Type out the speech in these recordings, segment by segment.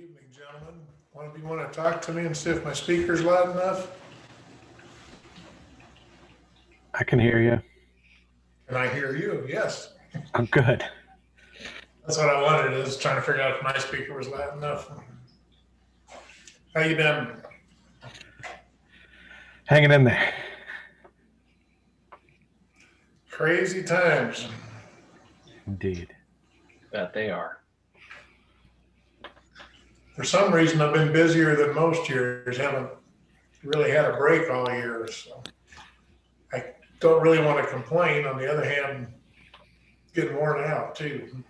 evening, gentlemen. One of you want to talk to me and see if my speaker's loud enough? I can hear you. Can I hear you? Yes. I'm good. That's what I wanted, is trying to figure out if my speaker was loud enough. How you been? Hanging in there. Crazy times. Indeed. That they are. For some reason, I've been busier than most years. Haven't really had a break all year, so I don't really want to complain. On the other hand, getting worn out too.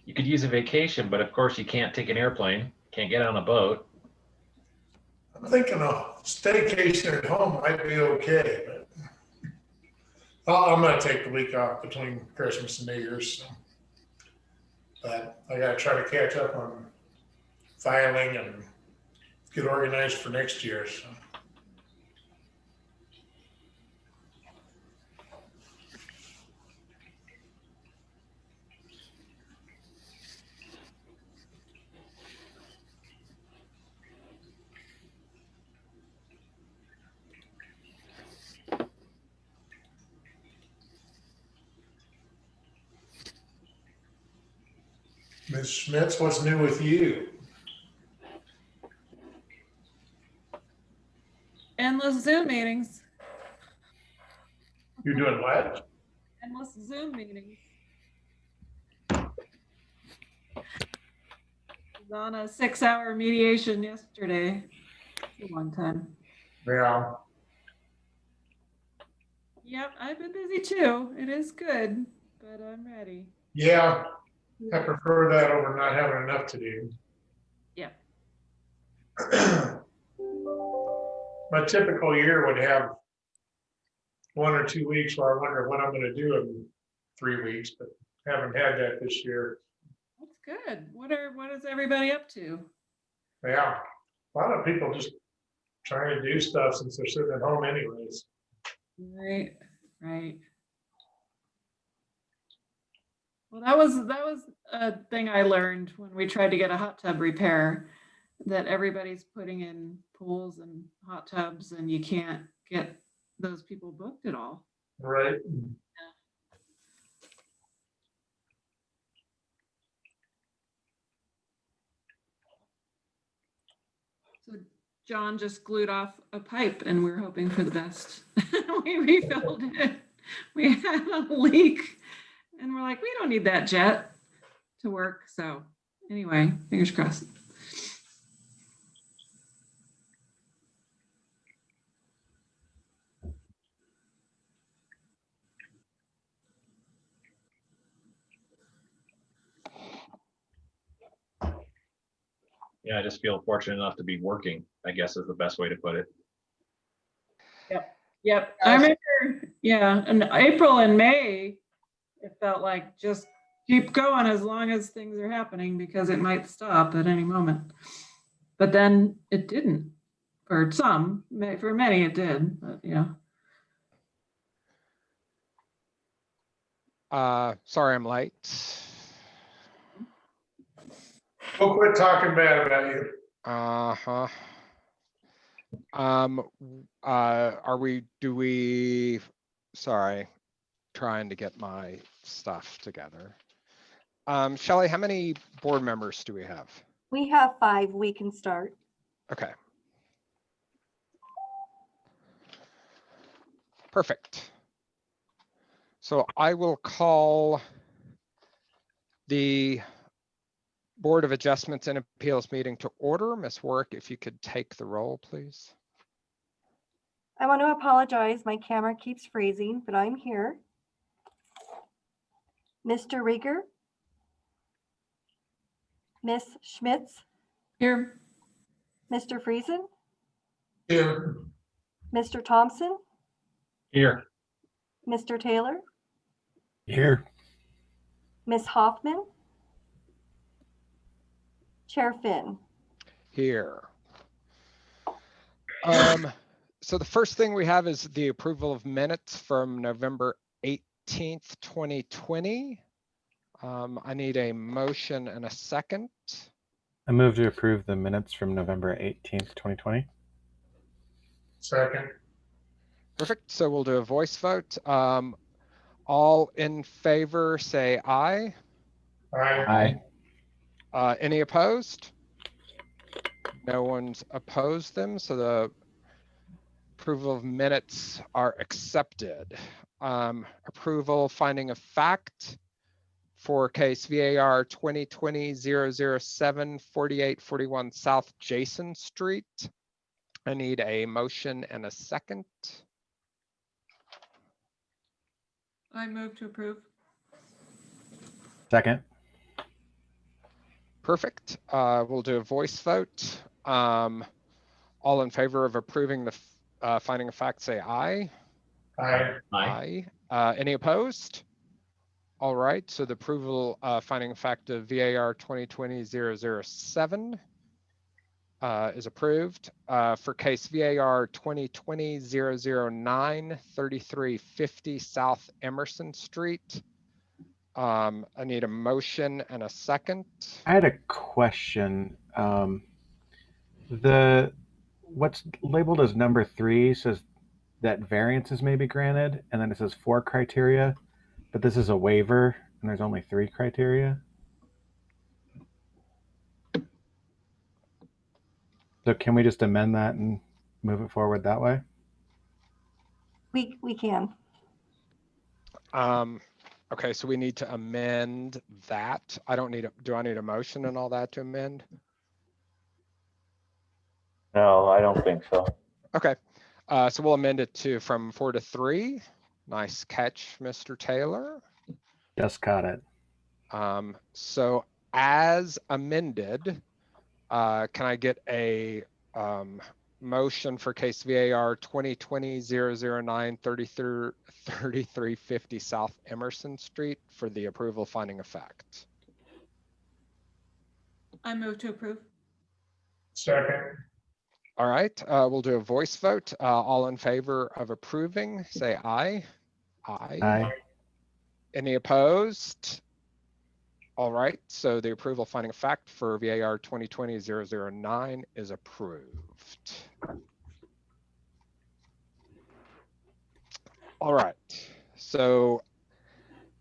You could use a vacation, but of course you can't take an airplane, can't get on a boat. I'm thinking a staycation at home might be okay, but I'm going to take the week off between Christmas and New Year's. So. But I got to try to catch up on filing and get organized for next year. So. Ms. Schmitz, what's new with you? Endless Zoom meetings. You're doing what? Endless Zoom meetings. Was on a 6-hour mediation yesterday. A long time. Yeah. Yep, I've been busy too. It is good, but I'm ready. Yeah, I prefer that over not having enough to do. Yep. My typical year would have 1 or 2 weeks where I wonder what I'm going to do in 3 weeks, but haven't had that this year. That's good. What is everybody up to? Yeah, a lot of people just trying to do stuff since they're sitting at home anyways. Right. Well, that was a thing I learned when we tried to get a hot tub repair, that everybody's putting in pools and hot tubs and you can't get those people booked at all. Right. So John just glued off a pipe and we're hoping for the best. We refilled it. We had a leak and we're like, we don't need that jet to work. So anyway, fingers crossed. Yeah, I just feel fortunate enough to be working, I guess is the best way to put it. Yep. I remember, yeah, in April and May, it felt like just keep going as long as things are happening because it might stop at any moment. But then it didn't. For some, for many it did, but yeah. Sorry I'm late. We'll quit talking bad about you. Uh-huh. Sorry, trying to get my stuff together. Shelley, how many board members do we have? We have 5. We can start. Okay. Perfect. So I will call the Board of Adjustments and Appeals meeting to order. Ms. Warwick, if you could take the roll, please. I want to apologize. My camera keeps freezing, but I'm here. Mr. Rieger? Ms. Schmitz? Here. Mr. Friesen? Here. Mr. Thompson? Here. Mr. Taylor? Here. Ms. Hoffman? Chair Finn? Here. So the first thing we have is the approval of minutes from November 18th, 2020. I need a motion and a second. I move to approve the minutes from November 18th, 2020. Second. Perfect. So we'll do a voice vote. All in favor, say aye. Aye. Any opposed? No one's opposed them, so the approval of minutes are accepted. Approval finding of fact for case VAR 2020-007 4841 South Jason Street. I need a motion and a second. I move to approve. Second. Perfect. We'll do a voice vote. All in favor of approving the finding of fact, say aye. Aye. Any opposed? All right, so the approval finding of fact of VAR 2020-007 is approved. For case VAR 2020-009 3350 South Emerson Street. I need a motion and a second. I had a question. What's labeled as number 3 says that variances may be granted, and then it says 4 criteria, but this is a waiver and there's only 3 criteria. So can we just amend that and move it forward that way? We can. Okay, so we need to amend that. I don't need do I need a motion and all that to amend? No, I don't think so. Okay, so we'll amend it to from 4 to 3. Nice catch, Mr. Taylor. Just caught it. So as amended, can I get a motion for case VAR 2020-009 3350 South Emerson Street for the approval finding of fact? I move to approve. Second. All right, we'll do a voice vote. All in favor of approving, say aye. Aye. Any opposed? All right, so the approval finding of fact for VAR 2020-009 is approved. All right, so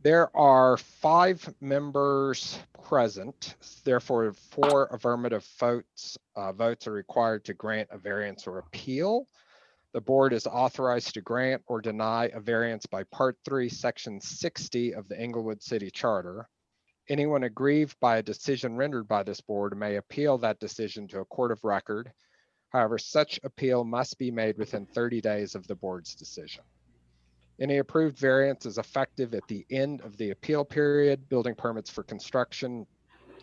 there are 5 members present, therefore 4 affirmative votes are required to grant a variance or appeal. The board is authorized to grant or deny a variance by Part 3, Section 60 of the Englewood City Charter. Anyone aggrieved by a decision rendered by this board may appeal that decision to a court of record. However, such appeal must be made within 30 days of the board's decision. Any approved variance is effective at the end of the appeal period. Building permits for construction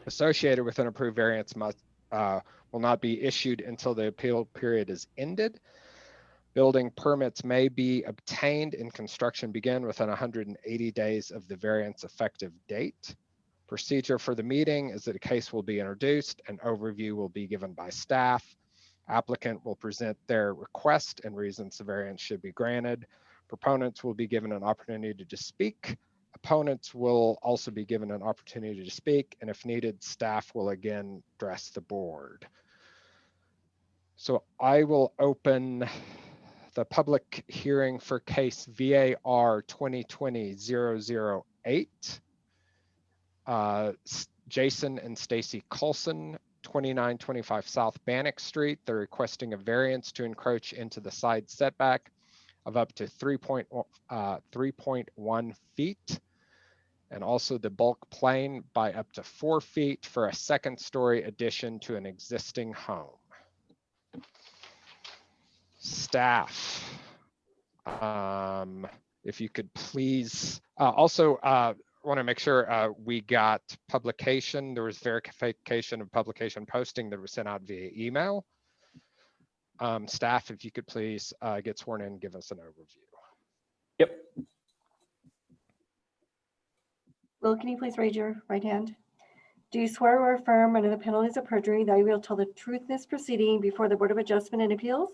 associated with an approved variance will not be issued until the appeal period is ended. Building permits may be obtained and construction begin within 180 days of the variance effective date. Procedure for the meeting is that a case will be introduced, an overview will be given by staff. Applicant will present their request and reasons the variance should be granted. Proponents will be given an opportunity to speak. Opponents will also be given an opportunity to speak, and if needed, staff will again address the board. So I will open the public hearing for case VAR 2020-008. Jason and Stacey Colson, 2925 South Bannock Street. They're requesting a variance to encroach into the side setback of up to 3.1 feet, and also the bulk plane by up to 4 feet for a 2nd-story addition to an existing home. Staff, if you could please, also want to make sure we got publication. There was verification of publication posting that was sent out via email. Staff, if you could please get sworn in and give us an overview. Yep. Will, can you please raise your right hand? Do you swear or affirm under the penalties of perjury that you will tell the truth in this proceeding before the Board of Adjustment and Appeals?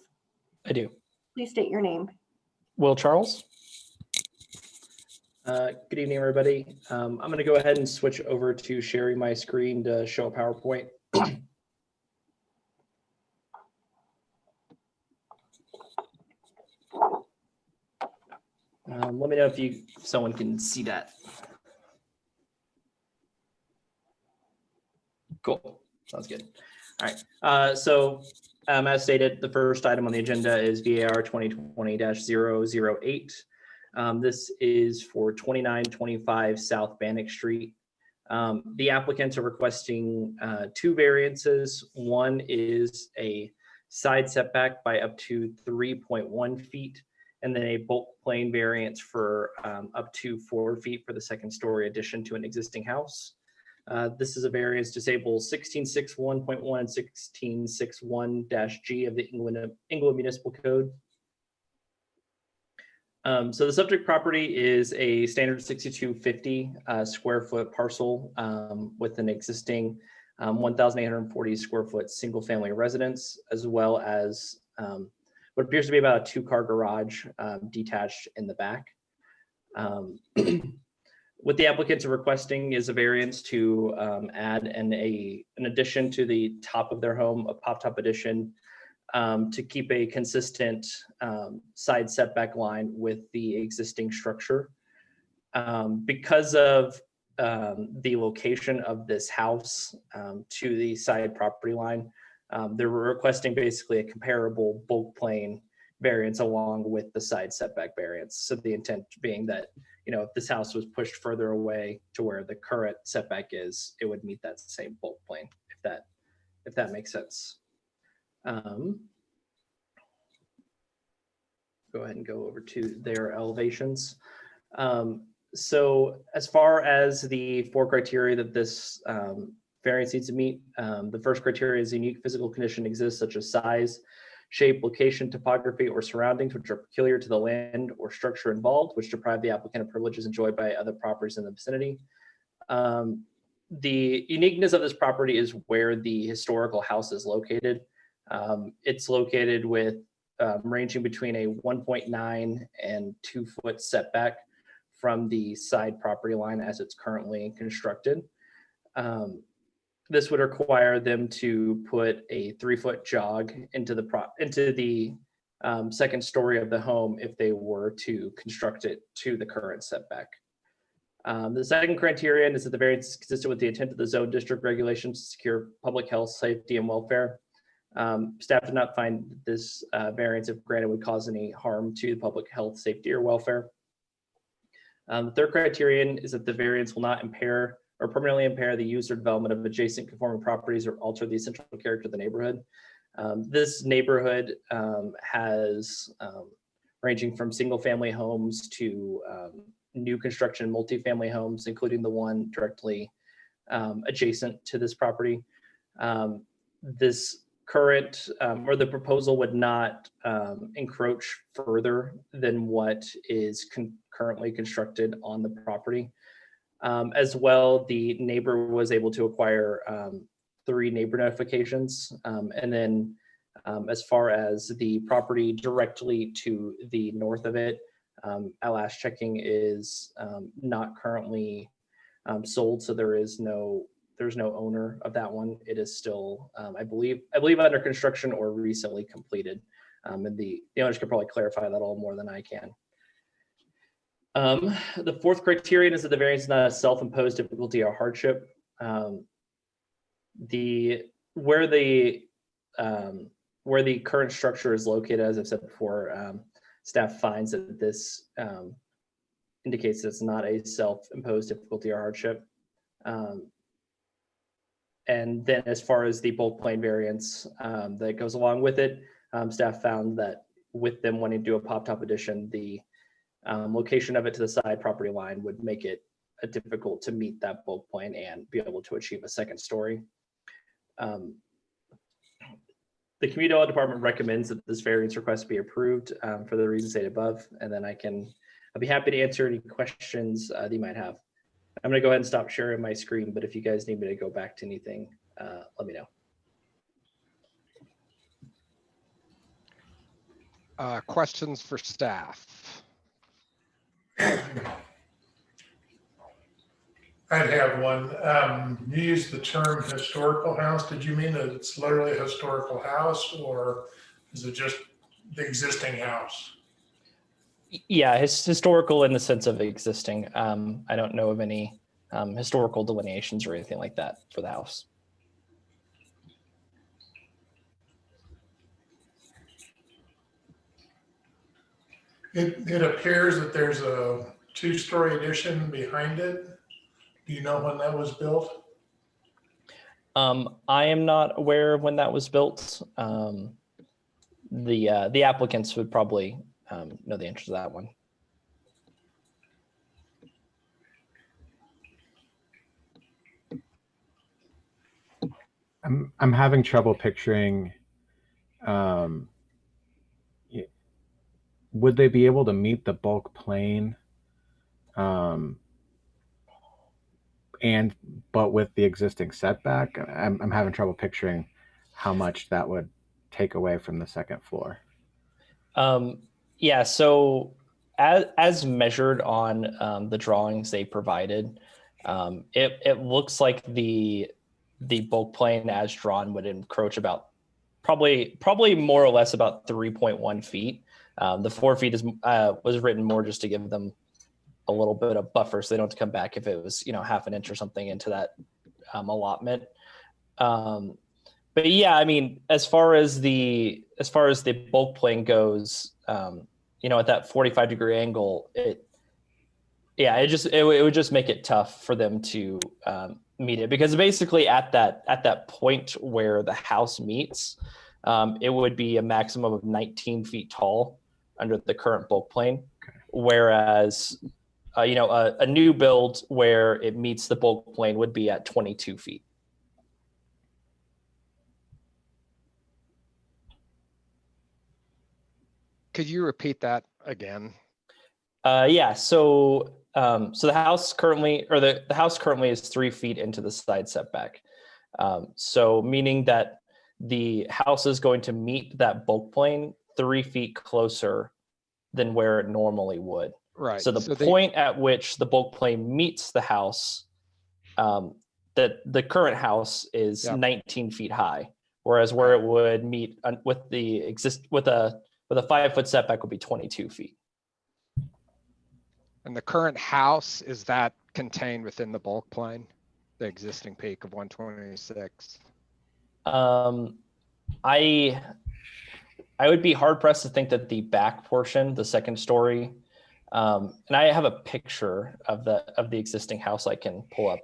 I do. Please state your name. Will Charles? Good evening, everybody. I'm going to go ahead and switch over to sharing my screen to show a PowerPoint. Let me know if someone can see that. Cool. Sounds good. All right. So as stated, the first item on the agenda is VAR 2020-008. This is for 2925 South Bannock Street. The applicants are requesting two variances. One is a side setback by up to 3.1 feet, and then a bulk plane variance for up to 4 feet for the second story addition to an existing house. This is a variance disables 1661.1 and 1661-G of the England Municipal Code. So the subject property is a standard 6250 square foot parcel with an existing 1,840 square foot single family residence, as well as what appears to be about a 2-car garage detached in the back. What the applicants are requesting is a variance to add an addition to the top of their home, a pop-top addition, to keep a consistent side setback line with the existing structure. Because of the location of this house to the side property line, they're requesting basically a comparable bulk plane variance along with the side setback variance. So the intent being that, if this house was pushed further away to where the current setback is, it would meet that same bulk plane, if that makes sense. Go ahead and go over to their elevations. So as far as the 4 criteria that this variance needs to meet, the first criteria is unique physical condition exists, such as size, shape, location, topography, or surroundings which are peculiar to the land or structure involved, which deprive the applicant of privileges enjoyed by other properties in the vicinity. The uniqueness of this property is where the historical house is located. It's located with ranging between a 1.9 and 2 foot setback from the side property line as it's currently constructed. This would require them to put a 3-foot jog into the second story of the home if they were to construct it to the current setback. The second criterion is that the variance is consistent with the intent of the zone district regulations to secure public health, safety, and welfare. Staff did not find this variance, if granted, would cause any harm to public health, safety, or welfare. The third criterion is that the variance will not impair or permanently impair the use or development of adjacent conforming properties or alter the essential character of the neighborhood. This neighborhood has ranging from single family homes to new construction multifamily homes, including the one directly adjacent to this property. This current or the proposal would not encroach further than what is currently constructed on the property. As well, the neighbor was able to acquire 3 neighbor notifications. And then as far as the property directly to the north of it, at last checking is not currently sold. So there's no owner of that one. It is still, I believe under construction or recently completed. And the owners could probably clarify that all more than I can. The fourth criterion is that the variance is not a self-imposed difficulty or hardship. Where the current structure is located, as I've said before, staff finds that this indicates that it's not a self-imposed difficulty or hardship. And then as far as the bulk plane variance that goes along with it, staff found that with them wanting to do a pop-top addition, the location of it to the side property line would make it difficult to meet that bulk plane and be able to achieve a second story. The community law department recommends that this variance request be approved for the reasons stated above, and then I'll be happy to answer any questions that you might have. I'm going to go ahead and stop sharing my screen, but if you guys need me to go back to anything, let me know. Questions for staff? I'd have one. You used the term historical house. Did you mean that it's literally a historical house, or is it just the existing house? Yeah, historical in the sense of existing. I don't know of any historical delineations or anything like that for the house. It appears that there's a two-story addition behind it. Do you know when that was built? I am not aware of when that was built. The applicants would probably know the answer to that one. I'm having trouble picturing. Would they be able to meet the bulk plane? But with the existing setback, I'm having trouble picturing how much that would take away from the second floor. Yeah, so as measured on the drawings they provided, it looks like the bulk plane as drawn would encroach about probably more or less about 3.1 feet. The 4 feet was written more just to give them a little bit of buffer so they don't have to come back if it was, half an inch or something into that allotment. But yeah, I mean, as far as the bulk plane goes, at that 45-degree angle, it would just make it tough for them to meet it, because basically at that point where the house meets, it would be a maximum of 19 feet tall under the current bulk plane, whereas a new build where it meets the bulk plane would be at 22 feet. Could you repeat that again? Yeah. So the house currently, or the house currently is 3 feet into the side setback. So meaning that the house is going to meet that bulk plane 3 feet closer than where it normally would. Right. So the point at which the bulk plane meets the house, that the current house is 19 feet high, whereas where it would meet with a 5 foot setback would be 22 feet. And the current house, is that contained within the bulk plane, the existing peak of 126? I would be hard pressed to think that the back portion, the second story, and I have a picture of the existing house I can pull up.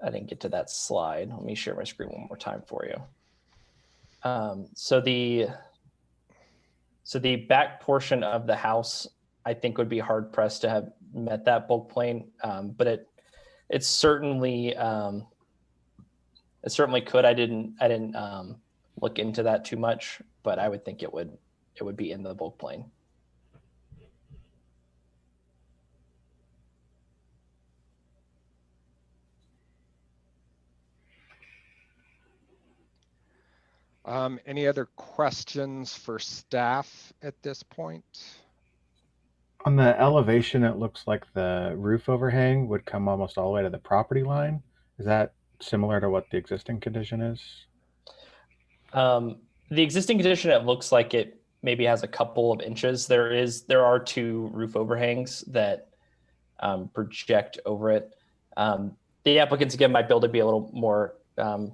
I didn't get to that slide. Let me share my screen one more time for you. So the back portion of the house, I think, would be hard pressed to have met that bulk plane, but it certainly could. I didn't look into that too much, but I would think it would be in the bulk plane. Any other questions for staff at this point? On the elevation, it looks like the roof overhang would come almost all the way to the property line. Is that similar to what the existing condition is? The existing condition, it looks like it maybe has a couple of inches. There are two roof overhangs that project over it. The applicants, again, might be able to be a little more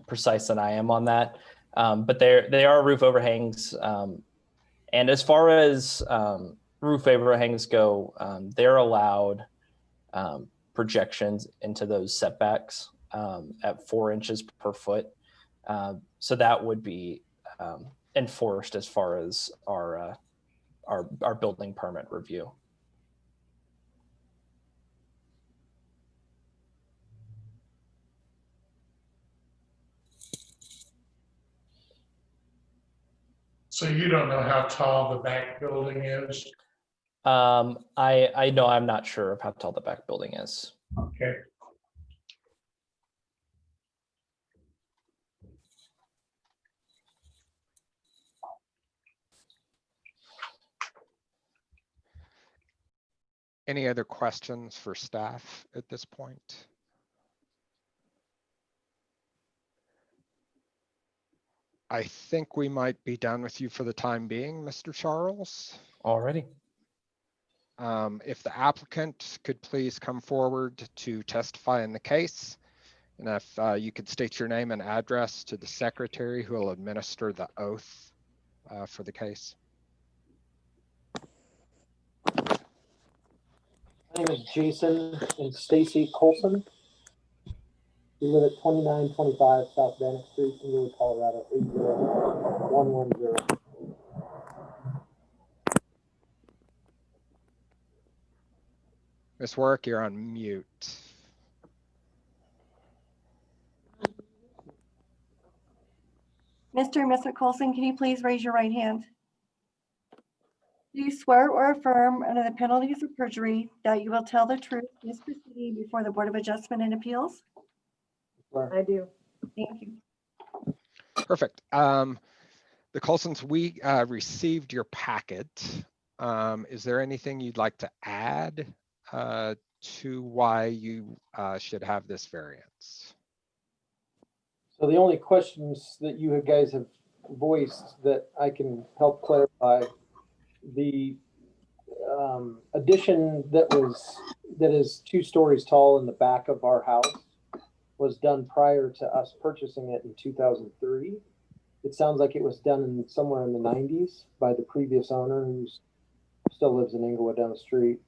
precise than I am on that. But they are roof overhangs. And as far as roof overhangs go, they're allowed projections into those setbacks at 4 inches per foot. So that would be enforced as far as our building permit review. So you don't know how tall the back building is? I know, I'm not sure of how tall the back building is. Okay. Any other questions for staff at this point? I think we might be done with you for the time being, Mr. Charles. Already. If the applicant could please come forward to testify in the case. And if you could state your name and address to the secretary who will administer the oath for the case. My name is Jason and Stacey Colson. We live at 2925 South Bannock Street, Inglewood, Colorado, 80110. Ms. Warwick, you're on mute. Mr. and Mrs. Colson, can you please raise your right hand? Do you swear or affirm under the penalties of perjury that you will tell the truth in this proceeding before the Board of Adjustment and Appeals? I do. Thank you. Perfect. The Colsons, we received your packet. Is there anything you'd like to add to why you should have this variance? So the only questions that you guys have voiced that I can help clarify, the addition that is 2 stories tall in the back of our house was done prior to us purchasing it in 2003. It sounds like it was done somewhere in the 90s by the previous owner, who still lives in Inglewood down the street.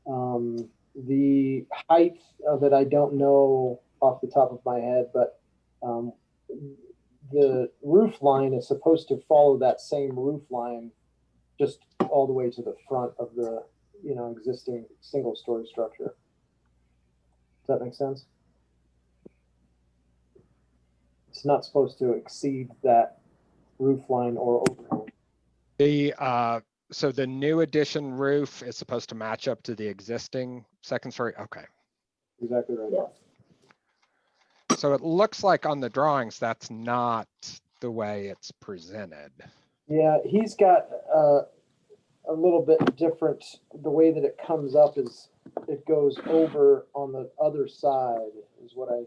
The height of it, I don't know off the top of my head, but the roof line is supposed to follow that same roof line just all the way to the front of the existing single-story structure. Does that make sense? It's not supposed to exceed that roof line or overhang. So the new addition roof is supposed to match up to the existing second story? Okay. Exactly right. Yes. So it looks like on the drawings, that's not the way it's presented. Yeah, he's got a little bit different. The way that it comes up is it goes over on the other side is what I,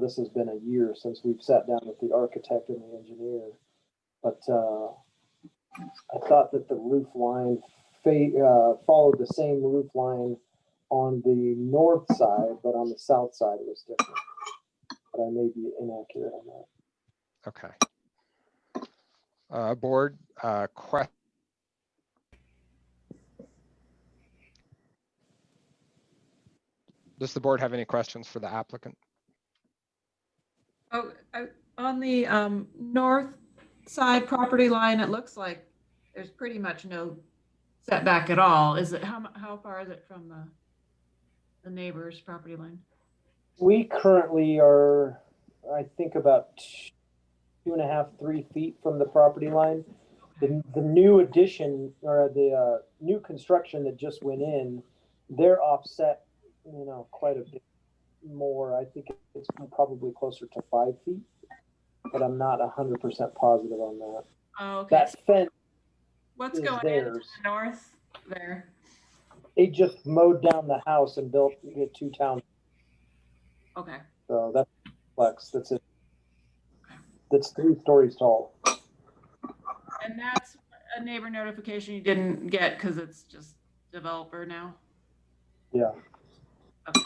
this has been a year since we've sat down with the architect and the engineer. But I thought that the roof line followed the same roof line on the north side, but on the south side it was different. But I may be inaccurate on that. Okay. Board, question. Does the board have any questions for the applicant? Oh, on the north side property line, it looks like there's pretty much no setback at all. Is it, how far is it from the neighbor's property line? We currently are, I think, about 2.5, 3 feet from the property line. The new addition or the new construction that just went in, they're offset, quite a bit more. I think it's probably closer to 5 feet, but I'm not 100% positive on that. Oh, okay. That fence, What's is going in to theirs. the north there? they just mowed down the house and built 2 towns. Okay. So that's flex. That's it. That's 3 stories tall. And that's a neighbor notification you didn't get because it's just developer now? Yeah. Okay.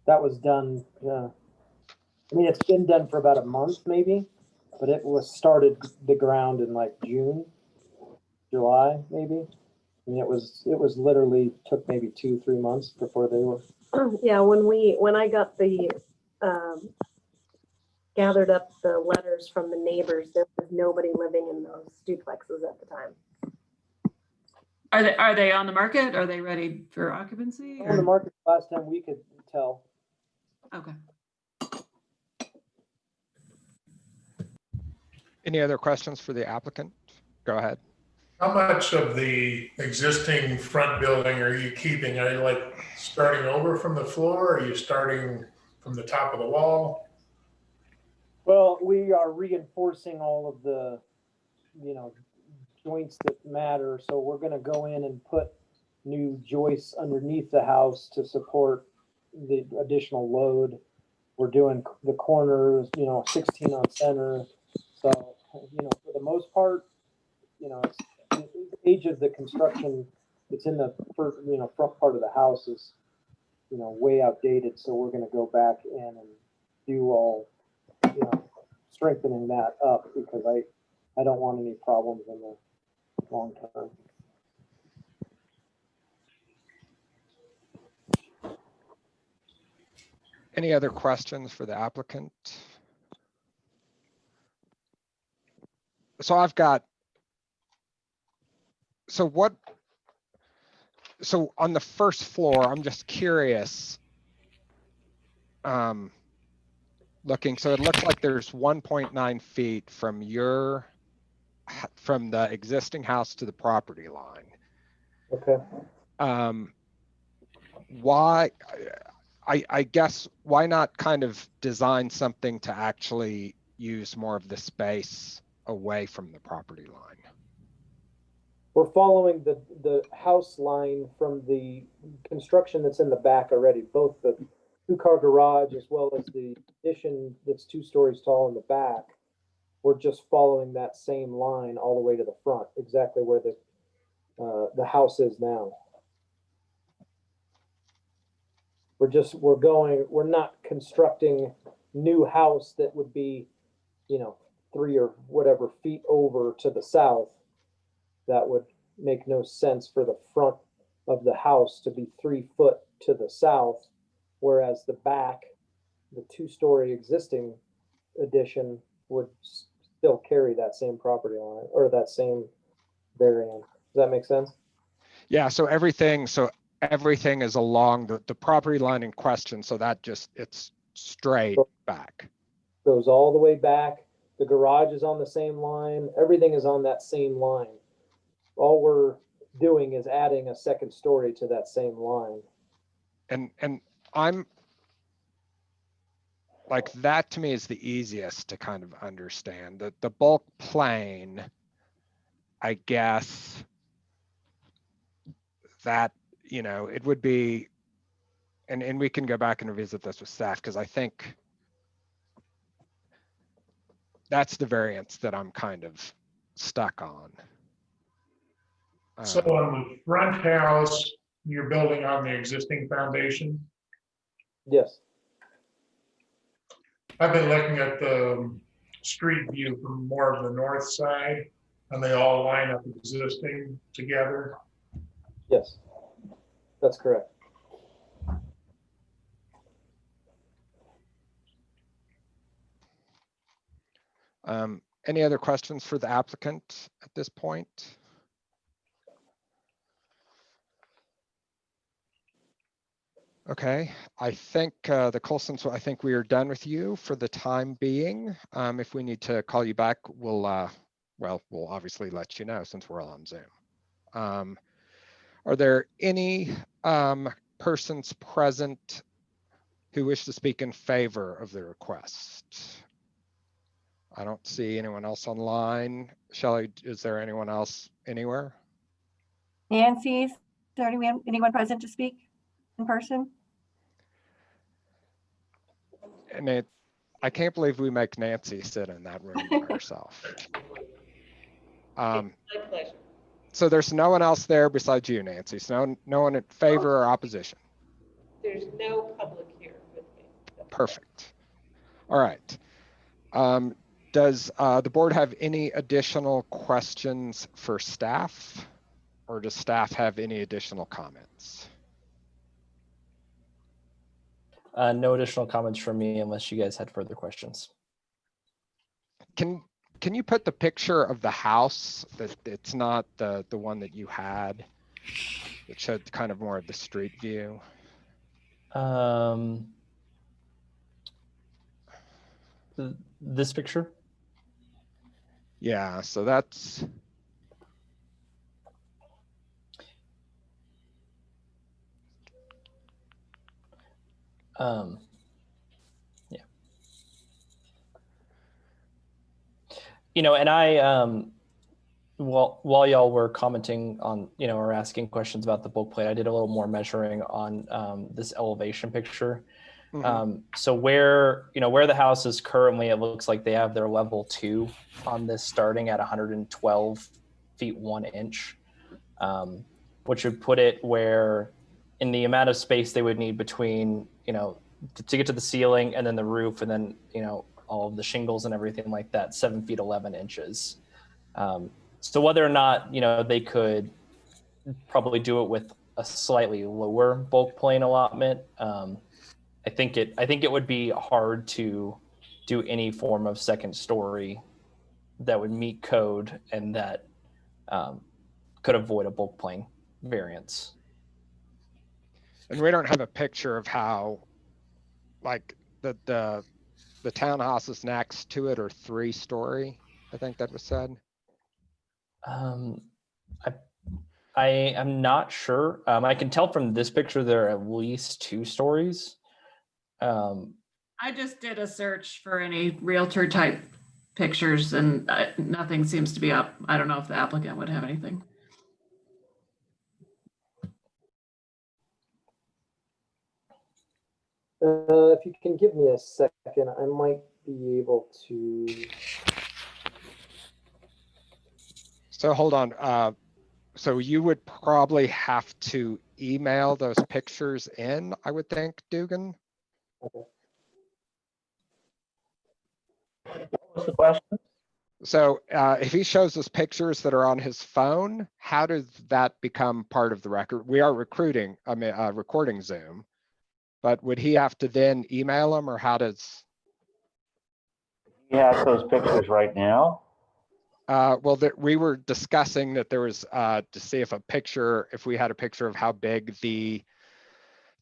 That was done, yeah. I mean, it's been done for about a month maybe, but it was started the ground in like June, July maybe. I mean, it was literally took maybe 2-3 months before they were. Yeah, when I got the gathered up the letters from the neighbors, there was nobody living in those duplexes at the time. Are they on the market? Are they ready for occupancy? On the market last time we could tell. Okay. Any other questions for the applicant? Go ahead. How much of the existing front building are you keeping? Are you like starting over from the floor? Or are you starting from the top of the wall? Well, we are reinforcing all of the you know, joints that matter. So we're gonna go in and put new joists underneath the house to support the additional load. We're doing the corners, you know, 16 on center. So, you know, for the most part, you know, it's the age of the construction that's in the first, you know, front part of the house is, you know, way outdated. So we're going to go back in and do all, you know, strengthening that up because I don't want any problems in the long term. Any other questions for the applicant? So I've got, so on the first floor, I'm just curious, looking, so it looks like there's 1.9 feet from from the existing house to the property line. Okay. Why, I guess, why not kind of design something to actually use more of the space away from the property line? We're following the house line from the construction that's in the back already, both the 2-car garage as well as the addition that's 2 stories tall in the back. We're just following that same line all the way to the front, exactly where the house is now. We're not constructing new house that would be, you know, 3 or whatever feet over to the south. That would make no sense for the front of the house to be 3 foot to the south, whereas the back, the 2-story existing addition would still carry that same property line or that same variance. Does that make sense? Yeah, so everything is along the property line in question, so that just, it's straight back. Goes all the way back. The garage is on the same line. Everything is on that same line. All we're doing is adding a 2nd story to that same line. And I'm like, that to me is the easiest to kind of understand. The bulk plane, I guess that, you know, it would be, and we can go back and revisit this with staff, because I think that's the variance that I'm kind of stuck on. So on the front house, you're building on the existing foundation? Yes. I've been looking at the street view from more of the north side, and they all line up existing together. Yes, that's correct. Any other questions for the applicant at this point? Okay, I think the Colsons, I think we are done with you for the time being. If we need to call you back, we'll obviously let you know since we're all on Zoom. Are there any persons present who wish to speak in favor of the request? I don't see anyone else online. Shelley, is there anyone else anywhere? Nancy, is there anyone present to speak in person? And I can't believe we make Nancy sit in that room by herself. My pleasure. So there's no one else there besides you, Nancy. So no one in favor or opposition. There's no public here with me. Perfect. All right. Does the board have any additional questions for staff, or does staff have any additional comments? No additional comments from me unless you guys had further questions. Can you put the picture of the house that it's not the one that you had? It showed kind of more of the street view. This picture? Yeah, so that's. Yeah. You know, and while y'all were commenting on, or asking questions about the bulk plan, I did a little more measuring on this elevation picture. So where the house is currently, it looks like they have their level 2 on this starting at 112 feet 1 inch, which would put it where in the amount of space they would need between, to get to the ceiling and then the roof and then, all of the shingles and everything like that, 7 feet 11 inches. So whether or not, they could probably do it with a slightly lower bulk plane allotment, I think it would be hard to do any form of second story that would meet code and that could avoid a bulk plane variance. And we don't have a picture of how, like, the townhouses next to it are 3-story. I think that was said. I am not sure. I can tell from this picture there are at least 2 stories. I just did a search for any realtor type pictures and nothing seems to be up. I don't know if the applicant would have anything. If you can give me a second, I might be able to. So hold on. So you would probably have to email those pictures in, I would think, Dugan. Okay. What was the question? So if he shows us pictures that are on his phone, how does that become part of the record? We are recording Zoom, but would he have to then email them, or how does? He has those pictures right now. Well, we were discussing that there was to see if we had a picture of how big the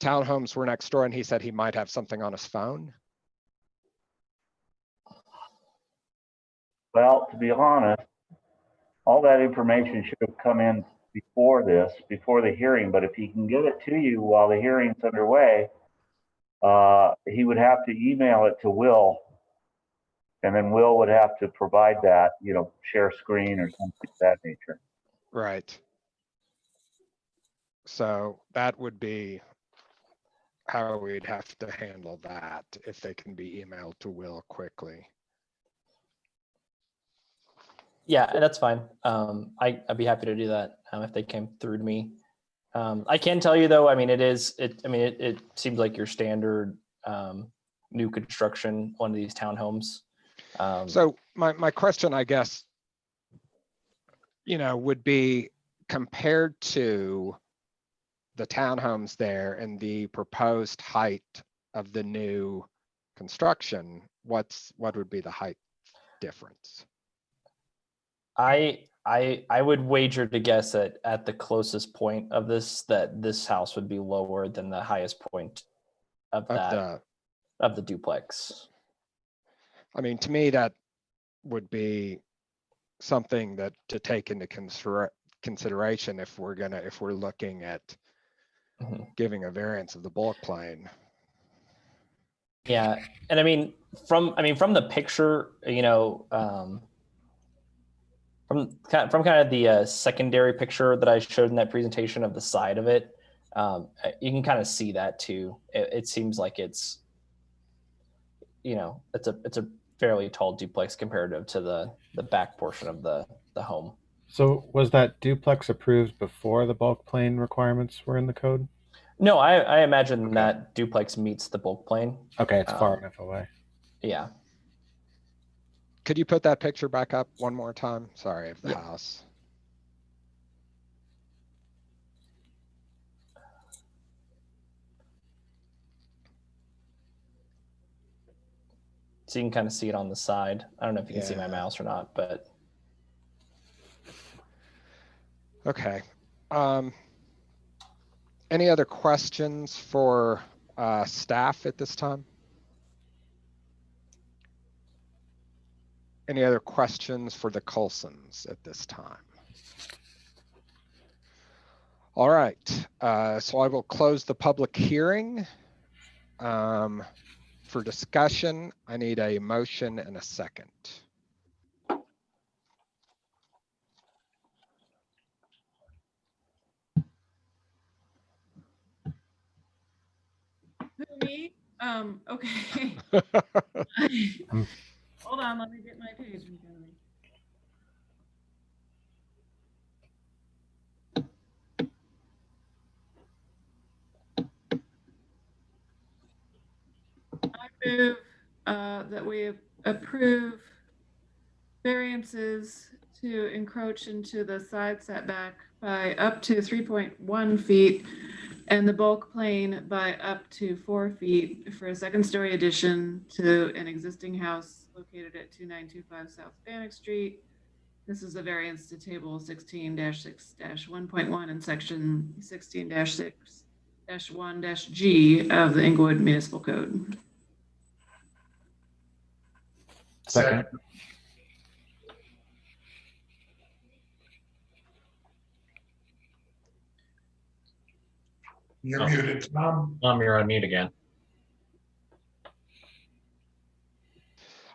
townhomes were next door, and he said he might have something on his phone. Well, to be honest, all that information should have come in before the hearing, but if he can get it to you while the hearing's underway, he would have to email it to Will, and then Will would have to provide that, share screen or something of that nature. Right. So that would be how we'd have to handle that, if they can be emailed to Will quickly. Yeah, that's fine. I'd be happy to do that if they came through to me. I can tell you though, it seems like your standard new construction, one of these townhomes. So my question, I guess, would be compared to the townhomes there and the proposed height of the new construction, what would be the height difference? I would wager to guess that at the closest point of this, that this house would be lower than the highest point of the duplex. I mean, to me, that would be something that to take into consideration if we're looking at giving a variance of the bulk plane. Yeah, and from the picture, from kind of the secondary picture that I showed in that presentation of the side of it, you can kind of see that too. It seems like it's a fairly tall duplex comparative to the back portion of the home. So was that duplex approved before the bulk plane requirements were in the code? No, I imagine that duplex meets the bulk plane. Okay, it's far enough away. Yeah. Could you put that picture back up one more time? Sorry, of the house. So you can kind of see it on the side. I don't know if you can see my mouse or not, but. Okay. Any other questions for staff at this time? Any other questions for the Colsons at this time? All right, so I will close the public hearing. For discussion, I need a motion and a second. me? Okay. Hold on, let me get my page in front of me. I move that we approve variances to encroach into the side setback by up to 3.1 feet and the bulk plane by up to 4 feet for a second-story addition to an existing house located at 2925 South Bannock Street. This is a variance to table 16-6-1.1 and section 16-6-1-G of the Inglewood Municipal Code. Second. You're Oh. muted, Tom. You're on mute again.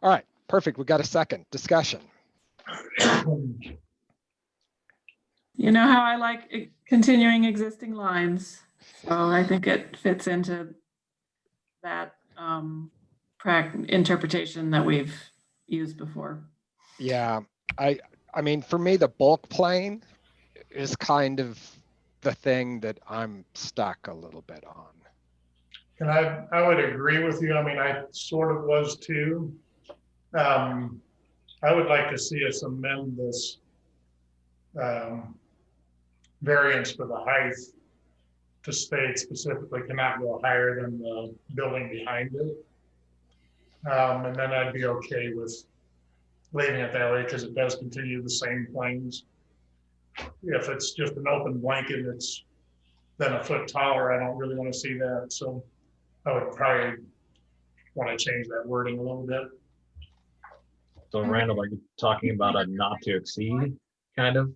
All right, perfect. We got a second discussion. You know how I like continuing existing lines, so I think it fits into that interpretation that we've used before. Yeah, I mean, for me, the bulk plane is kind of the thing that I'm stuck a little bit on. And I would agree with you. I mean, I sort of was too. I would like to see us amend this variance for the height to state specifically cannot go higher than the building behind it. And then I'd be okay with leaving it that way because it does continue the same planes. If it's just an open blanket, it's then a foot taller. I don't really want to see that. So I would probably want to change that wording a little bit. So Randall, are you talking about a not to exceed kind of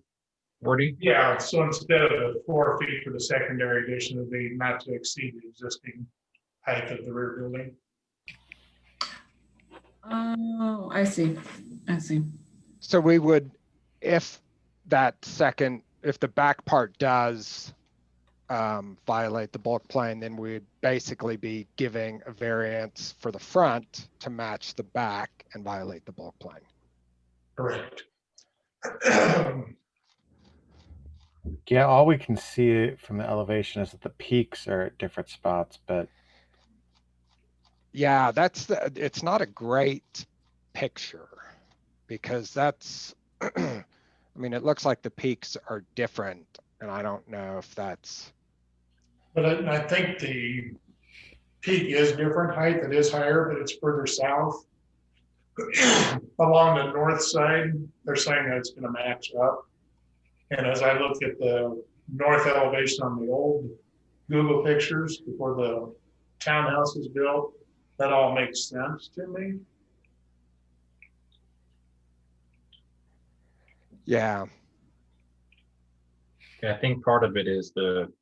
wording? Yeah, so instead of the 4 feet for the secondary addition, it'd be not to exceed the existing height of the rear building. Oh, I see. I see. So we would, if the back part does violate the bulk plane, then we'd basically be giving a variance for the front to match the back and violate the bulk plane. Correct. Yeah, all we can see from the elevation is that the peaks are at different spots, but yeah, it's not a great picture because that's, I mean, it looks like the peaks are different and I don't know if that's. But I think the peak is different height, it is higher, but it's further south. Along the north side, they're saying that it's gonna match up. And as I look at the north elevation on the old Google pictures before the townhouse was built, that all makes sense to me. Yeah. I think part of it is the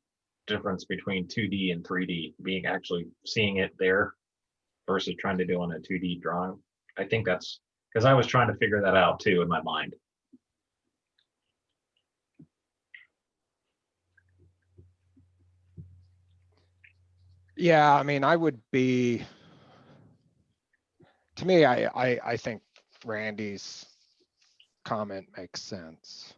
difference between 2D and 3D, being actually seeing it there versus trying to do on a 2D drawing. I think that's because I was trying to figure that out too in my mind. Yeah, I mean, I would be, to me, I think Randy's comment makes sense.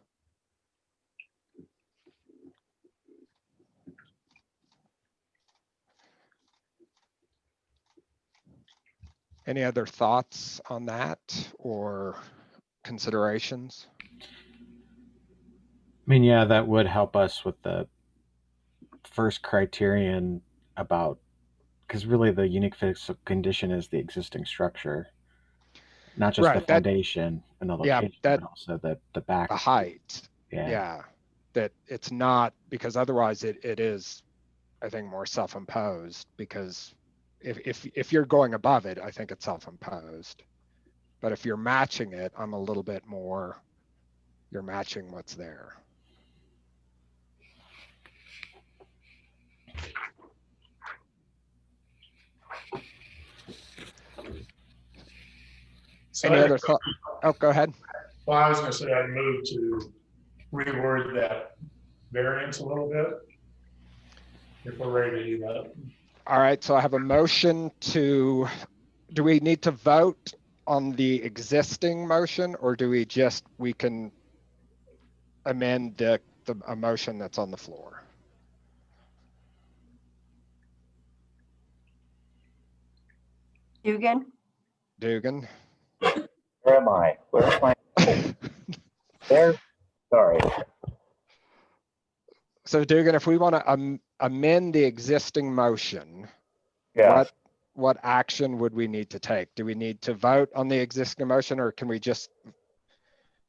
Any other thoughts on that or considerations? I mean, yeah, that would help us with the first criterion about, because really the unique physical condition is the existing structure, not just the foundation and the location, but also the back. The height. Yeah. Yeah. That it's not, because otherwise it is, I think, more self-imposed, because if you're going above it, I think it's self-imposed. But if you're matching it, I'm a little bit more, you're matching what's there. So any other thought? Oh, go ahead. Well, I was gonna say I'd move to reword that variance a little bit if we're ready to do that. All right, so I have a motion to, do we need to vote on the existing motion, or do we can amend a motion that's on the floor? Dugan, Dugan? Where am I? Where's my? There. Sorry. So Dugan, if we want to amend the existing motion, Yeah. what action would we need to take? Do we need to vote on the existing motion, or can we just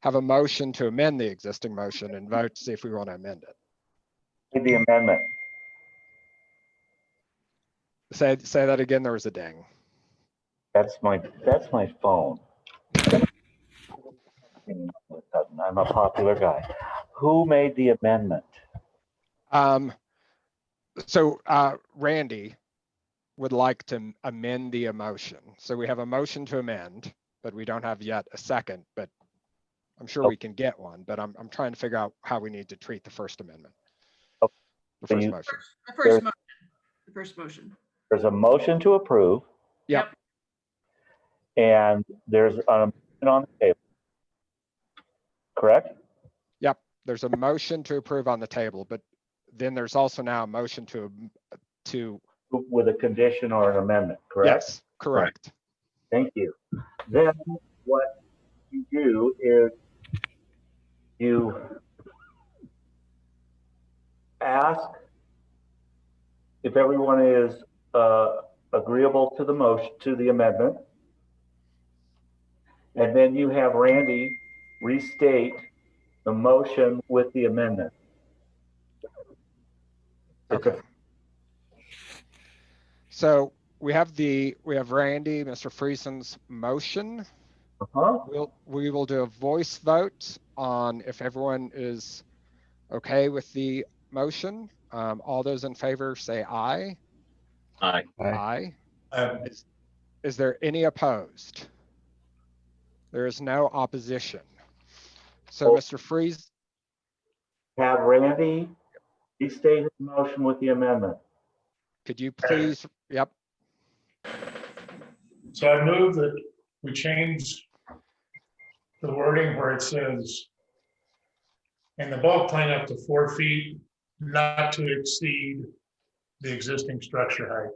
have a motion to amend the existing motion and vote to see if we want to amend it? The amendment. Say that again. There was a ding. That's my phone. I'm a popular guy. Who made the amendment? So Randy would like to amend the motion. So we have a motion to amend, but we don't have yet a second, but I'm sure we can get one, but I'm trying to figure out how we need to treat the first amendment. The first motion. The first motion. There's a motion to approve. Yep. And there's a motion on the table. Correct? Yep. There's a motion to approve on the table, but then there's also now a motion to with a condition or an amendment, correct? Yes, correct. Thank you. Then what you do is you ask if everyone is agreeable to the motion, to the amendment, and then you have Randy restate the motion with the amendment. Okay. So we have Randy, Mr. Friesen's motion. We will do a voice vote on if everyone is okay with the motion. All those in favor say aye. Aye. Aye. Is there any opposed? There is no opposition. So Mr. Fries. Have Randy restate his motion with the amendment. Could you please, yep. So I move that we change the wording where it says, in the bulk plan up to 4 feet, not to exceed the existing structure height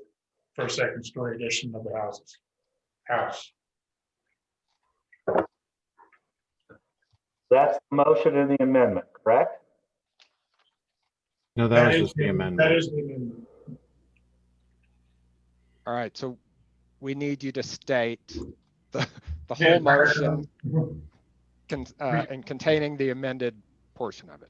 for a second story addition of the house. That's the motion in the amendment, correct? No, that was just the amendment. That is the amendment. All right, so we need you to state the whole motion and containing the amended portion of it.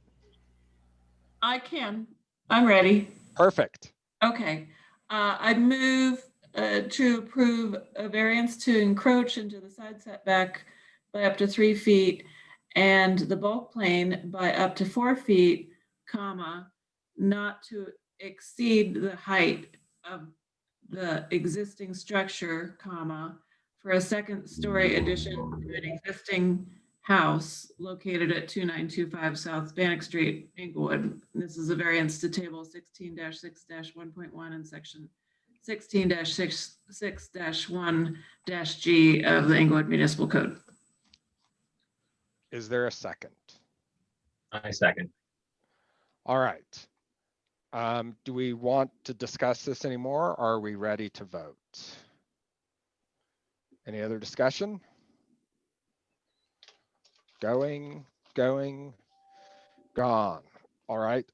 I can. I'm ready. Perfect. Okay. I move to approve a variance to encroach into the side setback by up to 3 feet and the bulk plane by up to 4 feet, comma, not to exceed the height of the existing structure, comma, for a second story addition to an existing house located at 2925 South Bannock Street, Inglewood. This is a variance to table 16-6-1.1 and section 16-6-1-G of the Inglewood Municipal Code. Is there a second? I second. All right. Do we want to discuss this anymore, or are we ready to vote? Any other discussion? Going, gone. All right.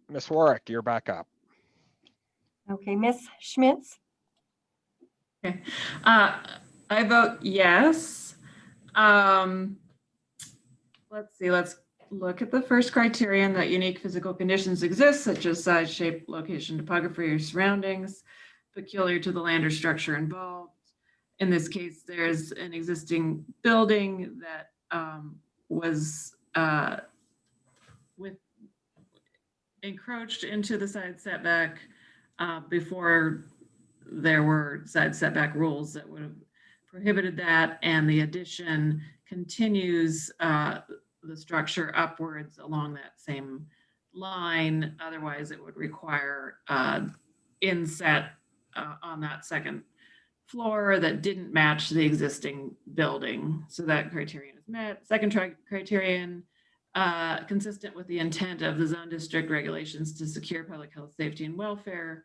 Ms. Warwick, you're back up. okay, Ms. Schmitz, Okay. I vote yes. Let's see, let's look at the first criterion that unique physical conditions exist, such as size, shape, location, topography, or surroundings peculiar to the land or structure involved. In this case, there's an existing building that was encroached into the side setback before there were side setback rules that would have prohibited that, and the addition continues the structure upwards along that same line. Otherwise, it would require inset on that second floor that didn't match the existing building. So that criterion is met. Second criterion, consistent with the intent of the zone district regulations to secure public health, safety, and welfare.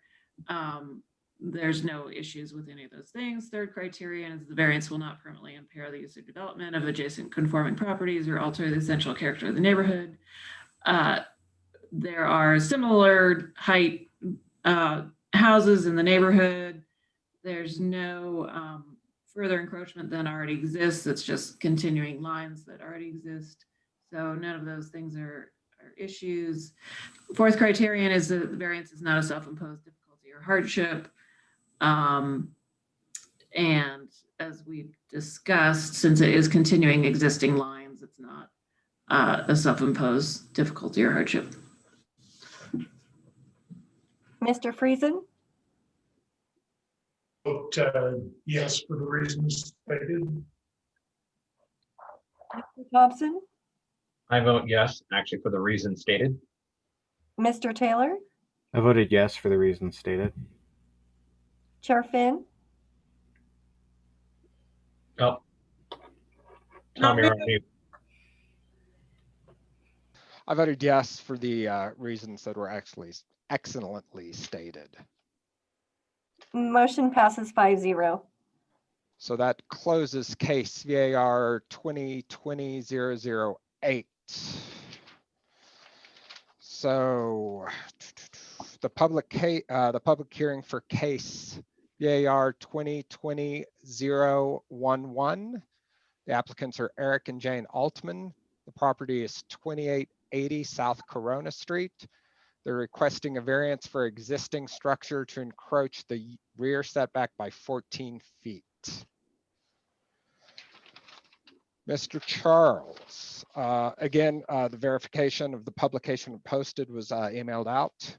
There's no issues with any of those things. Third criterion is the variance will not permanently impair the use or development of adjacent conforming properties or alter the essential character of the neighborhood. There are similar height houses in the neighborhood. There's no further encroachment than already exists. It's just continuing lines that already exist. So none of those things are issues. Fourth criterion is that the variance is not a self-imposed difficulty or hardship. And as we discussed, since it is continuing existing lines, it's not a self-imposed difficulty or hardship. Mr. Friesen, Vote yes for the reasons stated. Mr. Thompson, I vote yes, actually for the reasons stated. Mr. Taylor, I voted yes for the reasons stated. Chair Finn, Oh. Tom, you're on mute. I voted yes for the reasons that were actually excellently stated. motion passes 5-0. So that closes case VAR 2020-008. So the public hearing for case VAR 2020-011. The applicants are Eric and Jane Altman. The property is 2880 South Corona Street. They're requesting a variance for existing structure to encroach the rear setback by 14 feet. Mr. Charles, again, the verification of the publication posted was emailed out.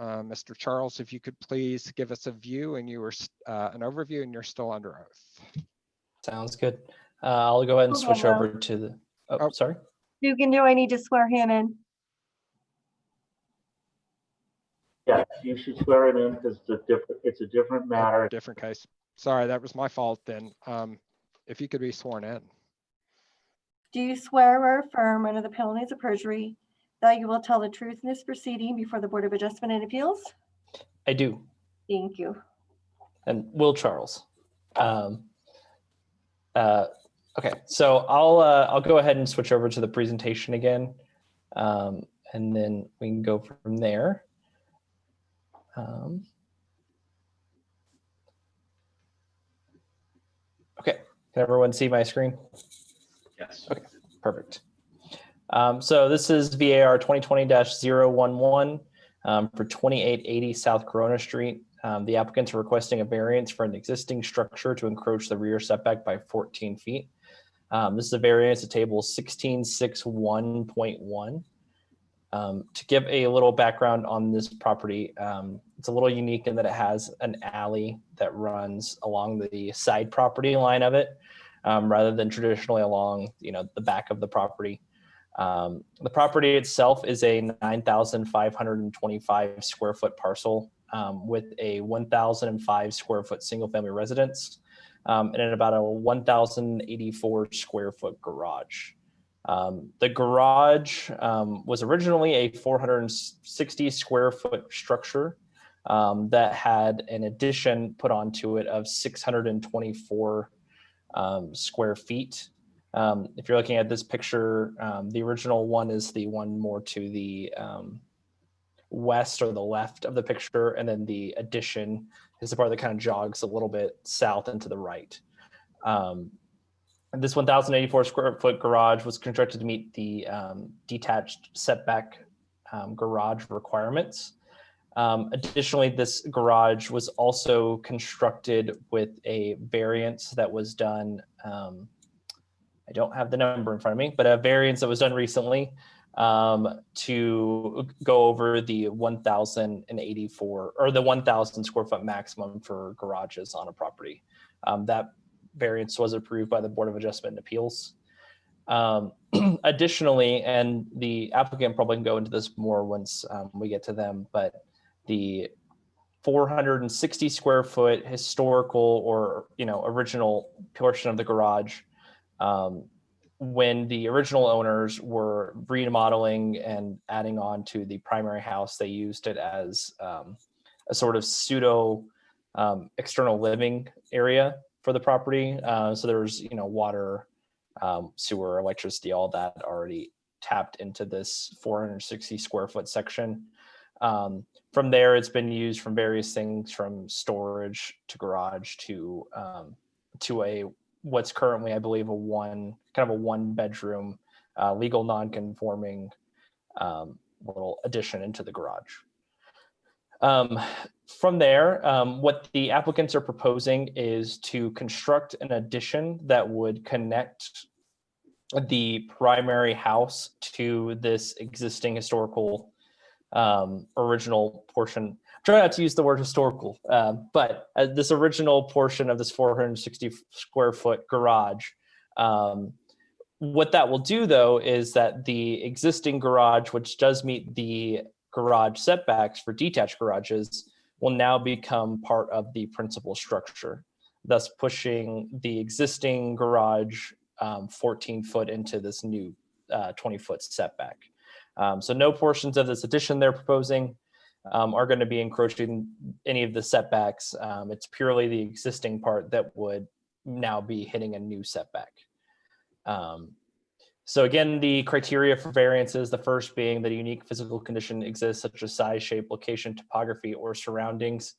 Mr. Charles, if you could please give us a view and you were an overview and you're still under oath. Sounds good. I'll go ahead and Hold on switch now. over to the, oh, sorry. Dugan, do I need to swear him in? Yes, you should swear it in because it's a different matter. Different case. Sorry, that was my fault then. If you could be sworn in. Do you swear or affirm under the penalties of perjury that you will tell the truth in this proceeding before the Board of Adjustment and Appeals? I do. Thank you. And Will Charles. Okay, so I'll go ahead and switch over to the presentation again, and then we can go from there. Okay, can everyone see my screen? Yes. Okay, perfect. So this is VAR 2020-011 for 2880 South Corona Street. The applicants are requesting a variance for an existing structure to encroach the rear setback by 14 feet. This is a variance at table 1661.1. To give a little background on this property, it's a little unique in that it has an alley that runs along the side property line of it, rather than traditionally along, the back of the property. The property itself is a 9,525 square foot parcel with a 1,005 square foot single family residence and about a 1,084 square foot garage. The garage was originally a 460 square foot structure that had an addition put onto it of 624 square feet. If you're looking at this picture, the original one is the one more to the west or the left of the picture, and then the addition is the part that kind of jogs a little bit south and to the right. This 1,084 square foot garage was constructed to meet the detached setback garage requirements. Additionally, this garage was also constructed with a variance that was done. I don't have the number in front of me, but a variance that was done recently to go over the 1,084 or the 1,000 square foot maximum for garages on a property. That variance was approved by the Board of Adjustment and Appeals. Additionally, and the applicant probably can go into this more once we get to them, but 460 square foot historical or, original portion of the garage. When the original owners were remodeling and adding on to the primary house, they used it as a sort of pseudo external living area for the property. So there's, water, sewer, electricity, all that already tapped into this 460 square foot section. From there, it's been used from various things, from storage to garage to a what's currently, I believe, a one bedroom, legal non-conforming little addition into the garage. From there, what the applicants are proposing is to construct an addition that would connect the primary house to this existing historical original portion. Try not to use the word historical, but this original portion of this 460 square foot garage. What that will do, though, is that the existing garage, which does meet the garage setbacks for detached garages, will now become part of the principal structure, thus pushing the existing garage 14 foot into this new 20 foot setback. So no portions of this addition they're proposing are going to be encroaching any of the setbacks. It's purely the existing part that would now be hitting a new setback. So again, the criteria for variances, the first being that a unique physical condition exists, such as size, shape, location, topography, or surroundings,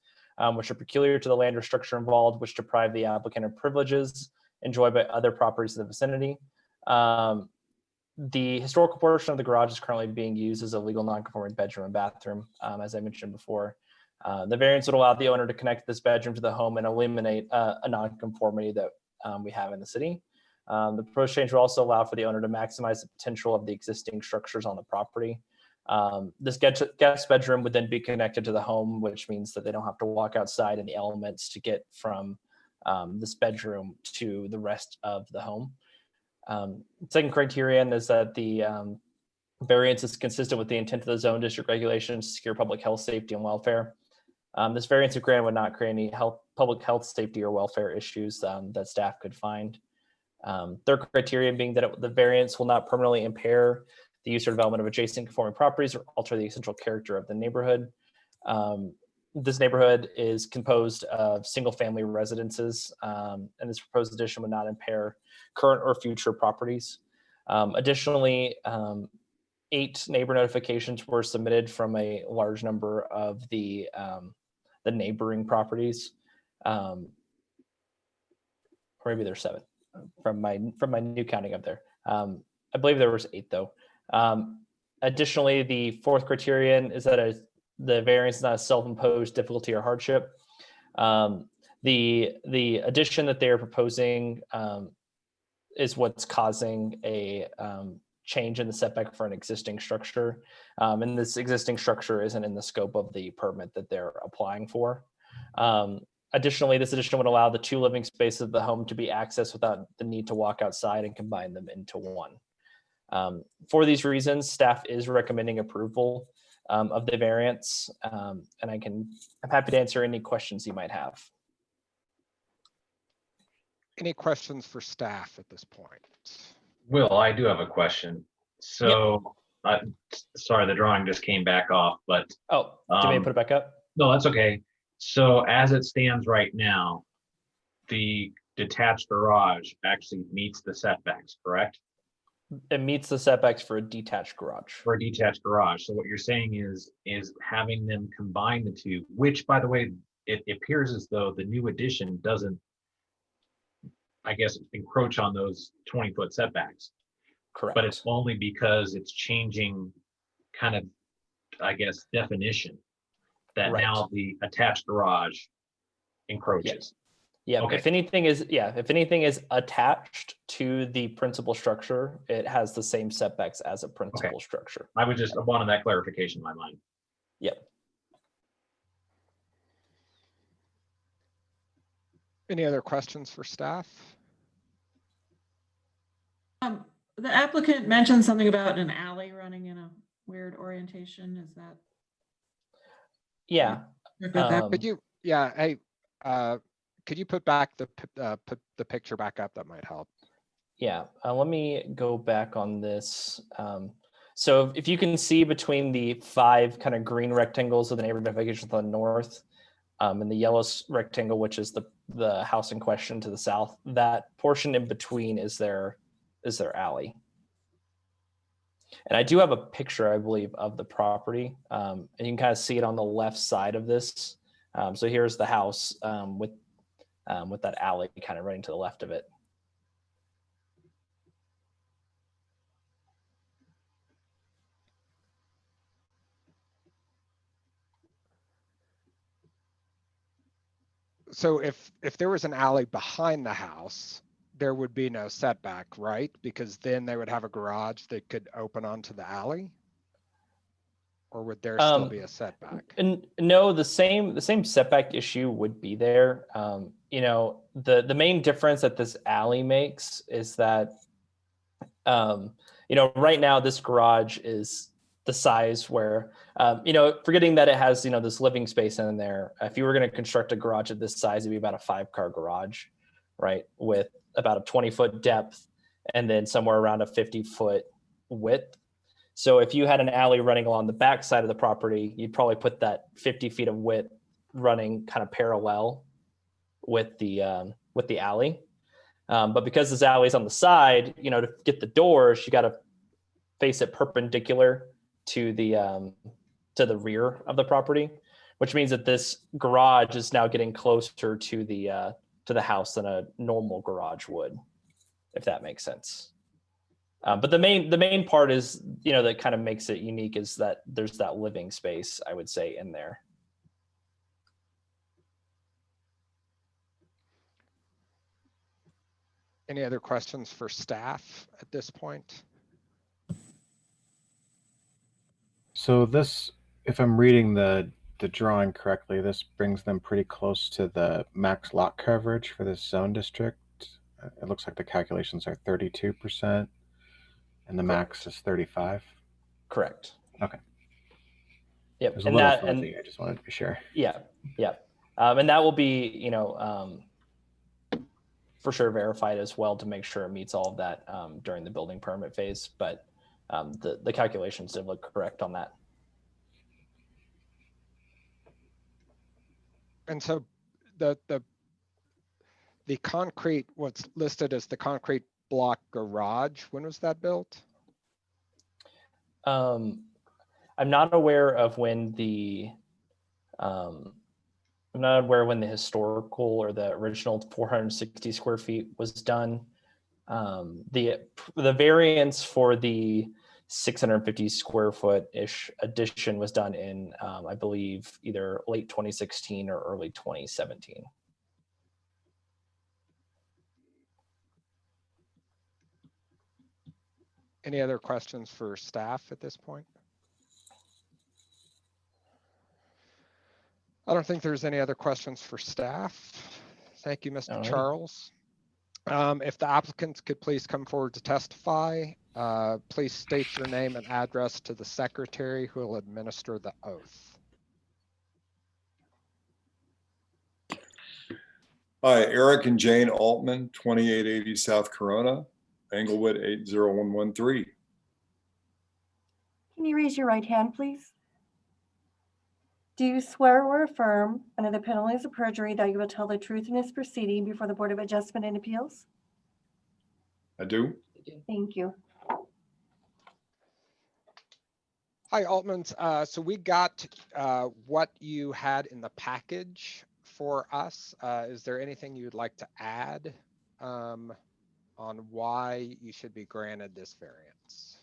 which are peculiar to the land or structure involved, which deprive the applicant of privileges enjoyed by other properties in the vicinity. The historical portion of the garage is currently being used as a legal non-conforming bedroom and bathroom, as I mentioned before. The variance would allow the owner to connect this bedroom to the home and eliminate a non-conformity that we have in the city. The proposed change will also allow for the owner to maximize the potential of the existing structures on the property. This guest bedroom would then be connected to the home, which means that they don't have to walk outside in the elements to get from this bedroom to the rest of the home. Second criterion is that the variance is consistent with the intent of the zone district regulations to secure public health, safety, and welfare. This variance of grant would not create any public health, safety, or welfare issues that staff could find. Third criterion being that the variance will not permanently impair the use or development of adjacent conforming properties or alter the essential character of the neighborhood. This neighborhood is composed of single-family residences, and this proposed addition would not impair current or future properties. Additionally, 8 neighbor notifications were submitted from a large number of the neighboring properties, or maybe there's 7 from my new counting up there. I believe there was 8 though. Additionally, the fourth criterion is that the variance is not a self-imposed difficulty or hardship. The addition that they are proposing is what's causing a change in the setback for an existing structure. And this existing structure isn't in the scope of the permit that they're applying for. Additionally, this addition would allow the 2 living spaces of the home to be accessed without the need to walk outside and combine them into one. For these reasons, staff is recommending approval of the variance, and I'm happy to answer any questions you might have. Any questions for staff at this point? Will, I do have a question. So, sorry, the drawing just came back off, but. Oh, do you want me to put it back up? No, that's okay. So as it stands right now, the detached garage actually meets the setbacks, correct? It meets the setbacks for a detached garage. For a detached garage. So what you're saying is having them combine the two, which, by the way, it appears as though the new addition doesn't, I guess, encroach on those 20-foot setbacks. Correct. But it's only because it's changing kind of, I guess, definition that Right. now the attached garage encroaches. Yeah, Okay. if anything is attached to the principal structure, it has the same setbacks as a principal structure. I wanted that clarification in my mind. Yep. Any other questions for staff? The applicant mentioned something about an alley running in a weird orientation. Is that? Yeah. Could you, yeah, hey, could you put back put the picture back up? That might help. Yeah, let me go back on this. So if you can see between the 5 kind of green rectangles of the neighborhood identification to the north, and the yellow rectangle, which is the house in question to the south, that portion in between is their alley. And I do have a picture, I believe, of the property, and you can kind of see it on the left side of this. So here's the house with that alley kind of running to the left of it. So if there was an alley behind the house, there would be no setback, right? Because then they would have a garage that could open onto the alley? Or would there still be a setback? And no, the same setback issue would be there. You know, the main difference that this alley makes is that, you know, right now this garage is the size where, you know, forgetting that it has, you know, this living space in there. If you were going to construct a garage of this size, it'd be about a 5-car garage, right? With about a 20-foot depth and then somewhere around a 50-foot width. So if you had an alley running along the back side of the property, you'd probably put that 50 feet of width running kind of parallel with the alley. But because this alley is on the side, you know, to get the doors, you got to face it perpendicular to the rear of the property, which means that this garage is now getting closer to the house than a normal garage would, if that makes sense. But the main part is, you know, that kind of makes it unique is that there's that living space, I would say, in there. Any other questions for staff at this point? So this, if I'm reading the drawing correctly, this brings them pretty close to the max lot coverage for this zone district. It looks like the calculations are 32% and the max is 35. Correct. Okay. Yep. There's a little fuzzy. I just wanted to be sure. Yeah. Yeah. And that will be, you know, for sure verified as well to make sure it meets all of that during the building permit phase. But the calculations did look correct on that. And so the concrete, what's listed as the concrete block garage, when was that built? I'm not aware of when the I'm not aware when the historical or the original 460 square feet was done. The variance for the 650 square foot ish addition was done in, I believe, either late 2016 or early 2017. Any other questions for staff at this point? I don't think there's any other questions for staff. Thank you, Mr. Charles. If the applicants could please come forward to testify, please state your name and address to the secretary who will administer the oath. Hi, Eric and Jane Altman, 2880 South Corona, Englewood 80113. Can you raise your right hand, please? Do you swear or affirm under the penalties of perjury that you will tell the truth in this proceeding before the Board of Adjustment and Appeals? I do. Thank you. Hi, Altman's. So we got what you had in the package for us. Is there anything you'd like to add on why you should be granted this variance?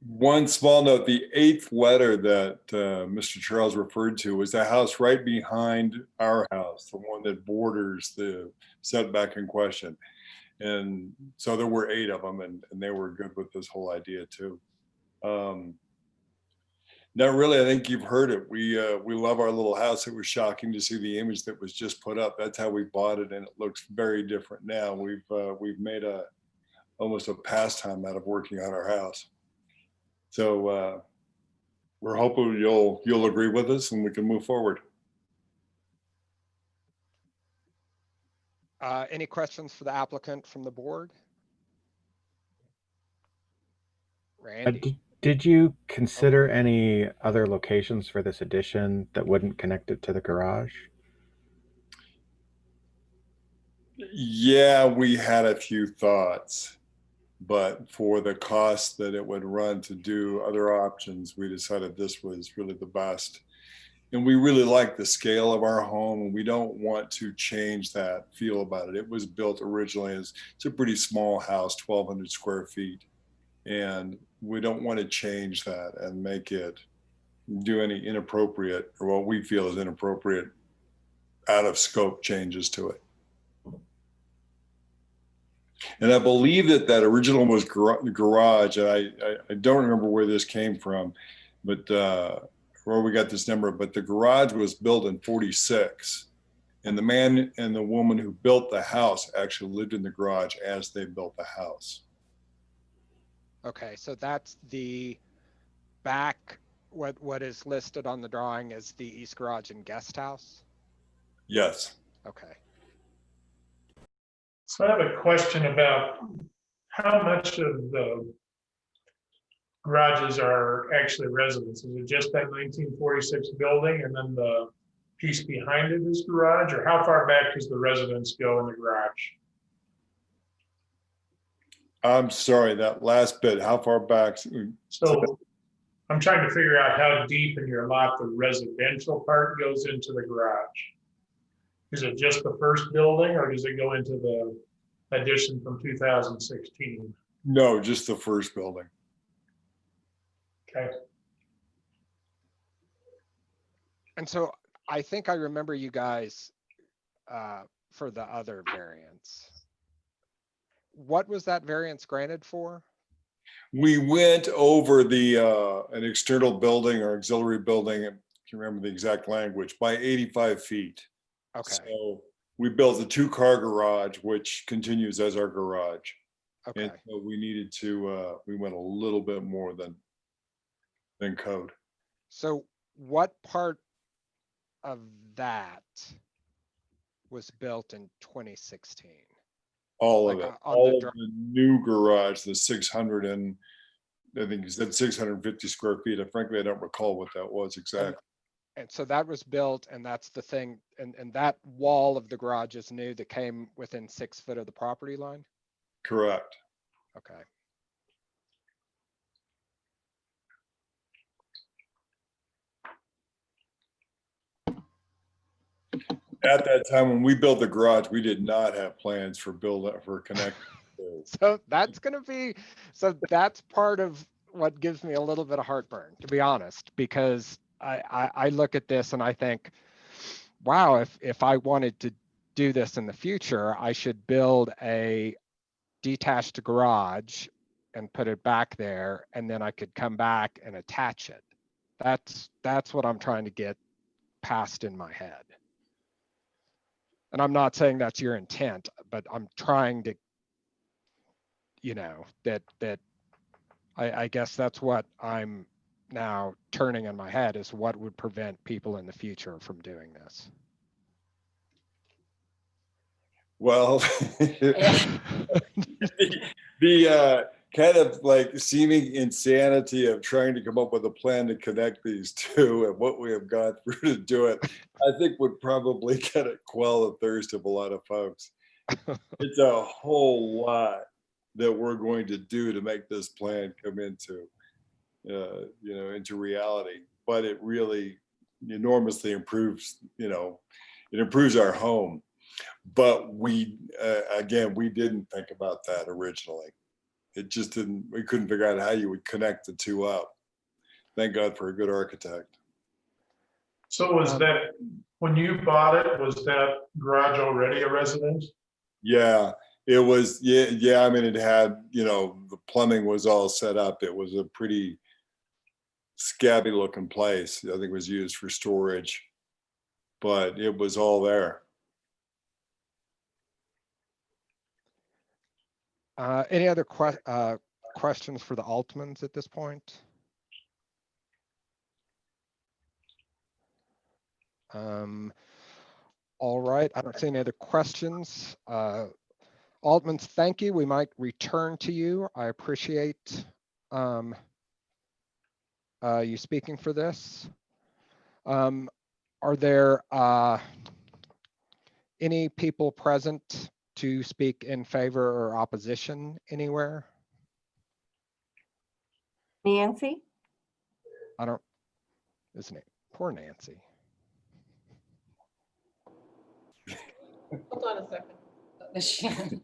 One small note, the 8th letter that Mr. Charles referred to was the house right behind our house, the one that borders the setback in question. And so there were 8 of them, and they were good with this whole idea too. Not really, I think you've heard it. We love our little house. It was shocking to see the image that was just put up. That's how we bought it, and it looks very different now. We've made almost a pastime out of working on our house. So we're hoping you'll agree with us and we can move forward. Any questions for the applicant from the board? Randy? Did you consider any other locations for this addition that wouldn't connect it to the garage? Yeah, we had a few thoughts, but for the cost that it would run to do other options, we decided this was really the best. And we really like the scale of our home, and we don't want to change that feel about it. It was built originally as, it's a pretty small house, 1,200 square feet. And we don't want to change that and make it do any inappropriate, or what we feel is inappropriate, out of scope changes to it. And I believe that original was garage. And I don't remember where this came from, but where we got this number, but the garage was built in 46. And the man and the woman who built the house actually lived in the garage as they built the house. Okay, so that's the back, what is listed on the drawing as the east garage and guest house? Yes. Okay. So I have a question about how much of the garages are actually residences. Is it just that 1946 building and then the piece behind it is garage, or how far back does the residence go in the garage? I'm sorry, that last bit, how far back? So I'm trying to figure out how deep in your lot the residential part goes into the garage. Is it just the first building, or does it go into the addition from 2016? No, just the first building. Okay. And so I think I remember you guys for the other variance. What was that variance granted for? We went over the an external building or auxiliary building, I can't remember the exact language, by 85 feet. Okay. So we built a 2-car garage, which continues as our garage. Okay. And so we needed to, we went a little bit more than code. So what part of that was built in 2016? All of Like, it, on all the of the new garage, the 600 and, I think you said 650 square feet. And frankly, I don't recall what that was exactly. And so that was built, and that's the thing, and that wall of the garage is new that came within 6 foot of the property line? Correct. Okay. At that time, when we built the garage, we did not have plans for connecting. So that's gonna be, so that's part of what gives me a little bit of heartburn, to be honest, because I look at this and I think, wow, if I wanted to do this in the future, I should build a detached garage and put it back there, and then I could come back and attach it. That's what I'm trying to get past in my head. And I'm not saying that's your intent, but I'm trying to, you know, that I guess that's what I'm now turning in my head, is what would prevent people in the future from doing this. Well, the kind of like seeming insanity of trying to come up with a plan to connect these two and what we have gone through to do it, I think would probably kind of quell the thirst of a lot of folks. It's a whole lot that we're going to do to make this plan come into, you know, into reality. But it really enormously improves, you know, it improves our home. But we, again, we didn't think about that originally. It just didn't, we couldn't figure out how you would connect the two up. Thank God for a good architect. So was that, when you bought it, was that garage already a residence? Yeah, it was, yeah, I mean, it had, you know, the plumbing was all set up. It was a pretty scabby looking place. I think it was used for storage, but it was all there. Any other questions for the Altmans at this point? All right, I don't see any other questions. Altman, thank you. We might return to you. I appreciate you speaking for this. Are there any people present to speak in favor or opposition anywhere? Nancy? I don't, isn't it? Poor Nancy. Hold on a second.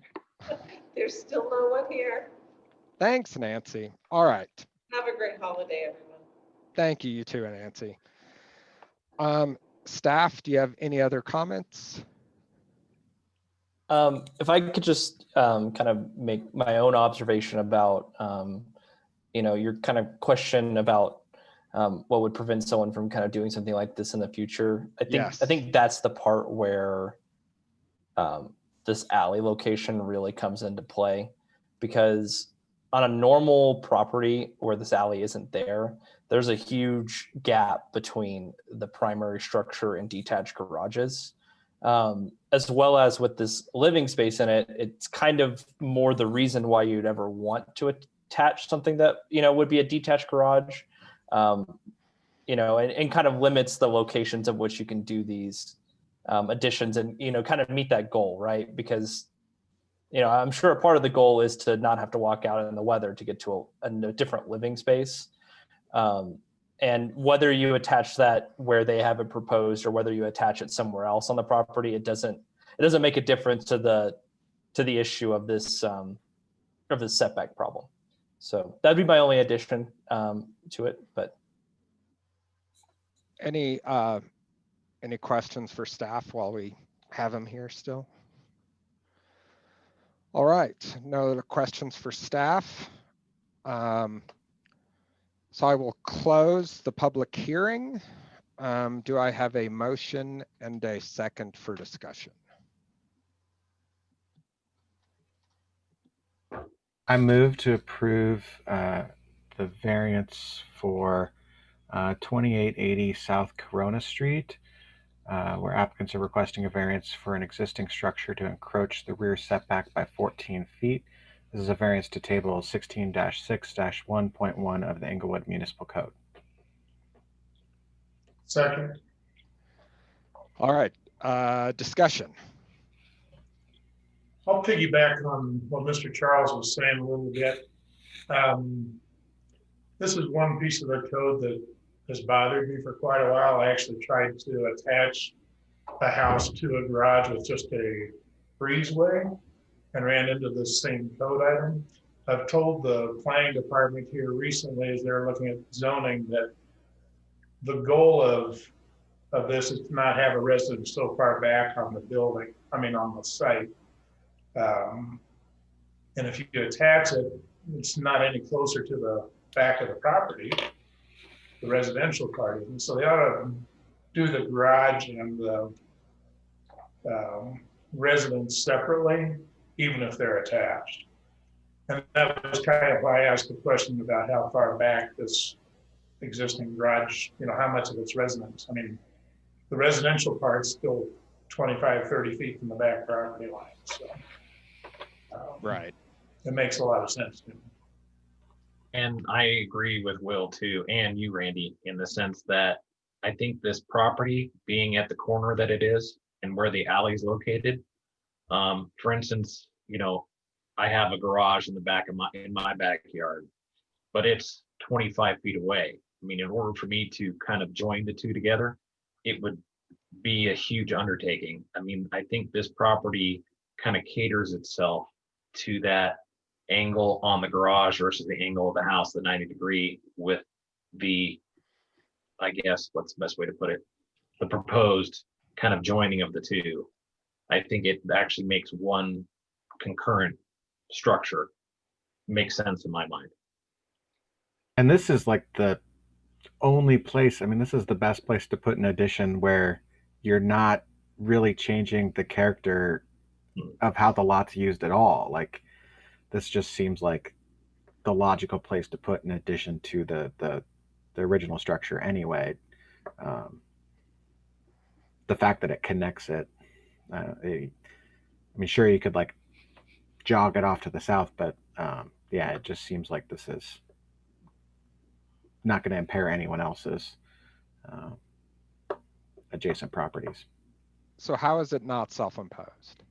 There's still no one here. Thanks, Nancy. All right. Have a great holiday, everyone. Thank you, you too, Nancy. Staff, do you have any other comments? If I could just kind of make my own observation about, your kind of question about what would prevent someone from kind of doing something like this in the future. I think that's the part where this alley location really comes into play, because on a normal property where this alley isn't there, there's a huge gap between the primary structure and detached garages. As well as with this living space in it, it's kind of more the reason why you'd ever want to attach something that, would be a detached garage, and kind of limits the locations of which you can do these additions and, kind of meet that goal, right? Because, I'm sure a part of the goal is to not have to walk out in the weather to get to a different living space. And whether you attach that where they have it proposed or whether you attach it somewhere else on the property, it doesn't make a difference to the issue of this setback problem. So that'd be my only addition to it. But any questions for staff while we have them here still? All right, no other questions for staff. So I will close the public hearing. Do I have a motion and a second for discussion? I move to approve the variance for 2880 South Corona Street, where applicants are requesting a variance for an existing structure to encroach the rear setback by 14 feet. This is a variance to table 16-6-1.1 of the Inglewood Municipal Code. Second. All right, discussion. I'll piggyback on what Mr. Charles was saying a little bit. This is one piece of the code that has bothered me for quite a while. I actually tried to attach a house to a garage with just a breezeway and ran into the same code item. I've told the planning department here recently, as they're looking at zoning, that the goal of this is to not have a residence so far back on the building, on the site. And if you attach it, it's not any closer to the back of the property, the residential part. And so they ought to do the garage and the residence separately, even if they're attached. And that was kind of why I asked the question about how far back this existing garage, how much of it's residence. The residential part's still 25, 30 feet from the back property line. So right. It makes a lot of sense to me. And I agree with Will too, and you, Randy, in the sense that I think this property being at the corner that it is and where the alley is located, for instance, I have a garage in the back of in my backyard, but it's 25 feet away. In order for me to kind of join the two together, it would be a huge undertaking. I think this property kind of caters itself to that angle on the garage versus the angle of the house, the 90-degree, with the, I guess, what's the best way to put it, the proposed kind of joining of the two. I think it actually makes one concurrent structure make sense in my mind. And this is like the only place, this is the best place to put an addition where you're not really changing the character of how the lot's used at all. Like, this just seems like the logical place to put an addition to the original structure anyway. the fact that it connects it. I mean, sure, you could like jog it off to the south, but yeah, it just seems like this is not going to impair anyone else's adjacent properties. So how is it not self-imposed?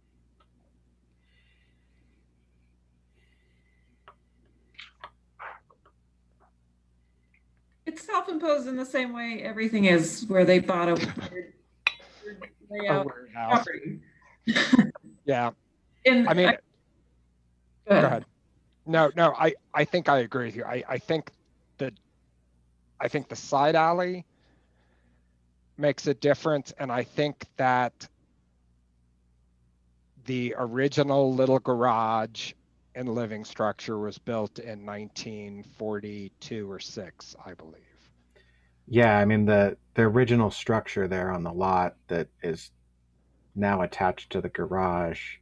It's self-imposed in the same way everything is, where they bought a weird layout weird house. property. Yeah, And I mean, go ahead. go ahead. No, I think I agree with you. I think the side alley makes a difference, and I think that the original little garage and living structure was built in 1942 or 6, I believe. Yeah, I mean the original structure there on the lot that is now attached to the garage.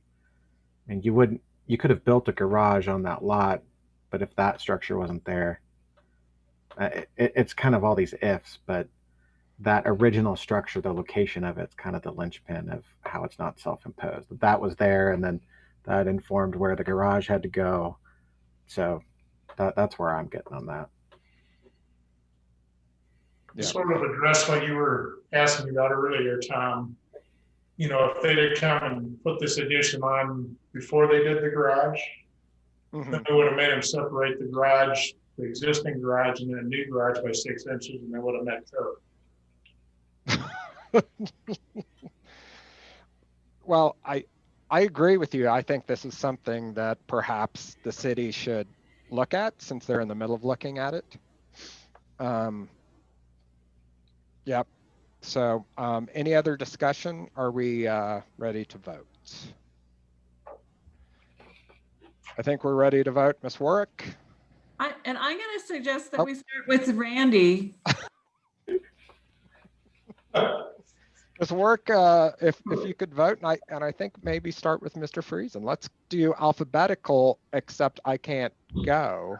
I mean, you could have built a garage on that lot, but if that structure wasn't there, it's kind of all these ifs, but that original structure, the location of it's kind of the linchpin of how it's not self-imposed. That was there, and then that informed where the garage had to go. So that's where I'm getting on that. To sort of address what you were asking about earlier, Tom, you know, if they did come and put this addition on before they did the garage, then they would have made them separate the garage, the existing garage, and then a new garage by 6 inches, and they would have met code. Well, I agree with you. I think this is something that perhaps the city should look at, since they're in the middle of looking at it. Yep. So any other discussion? Are we ready to vote? I think we're ready to vote. Ms. Warwick? I'm going to suggest that we start with Randy. Ms. Warwick, if you could vote, and I think maybe start with Mr. Friesen. Let's do alphabetical, except I can't go.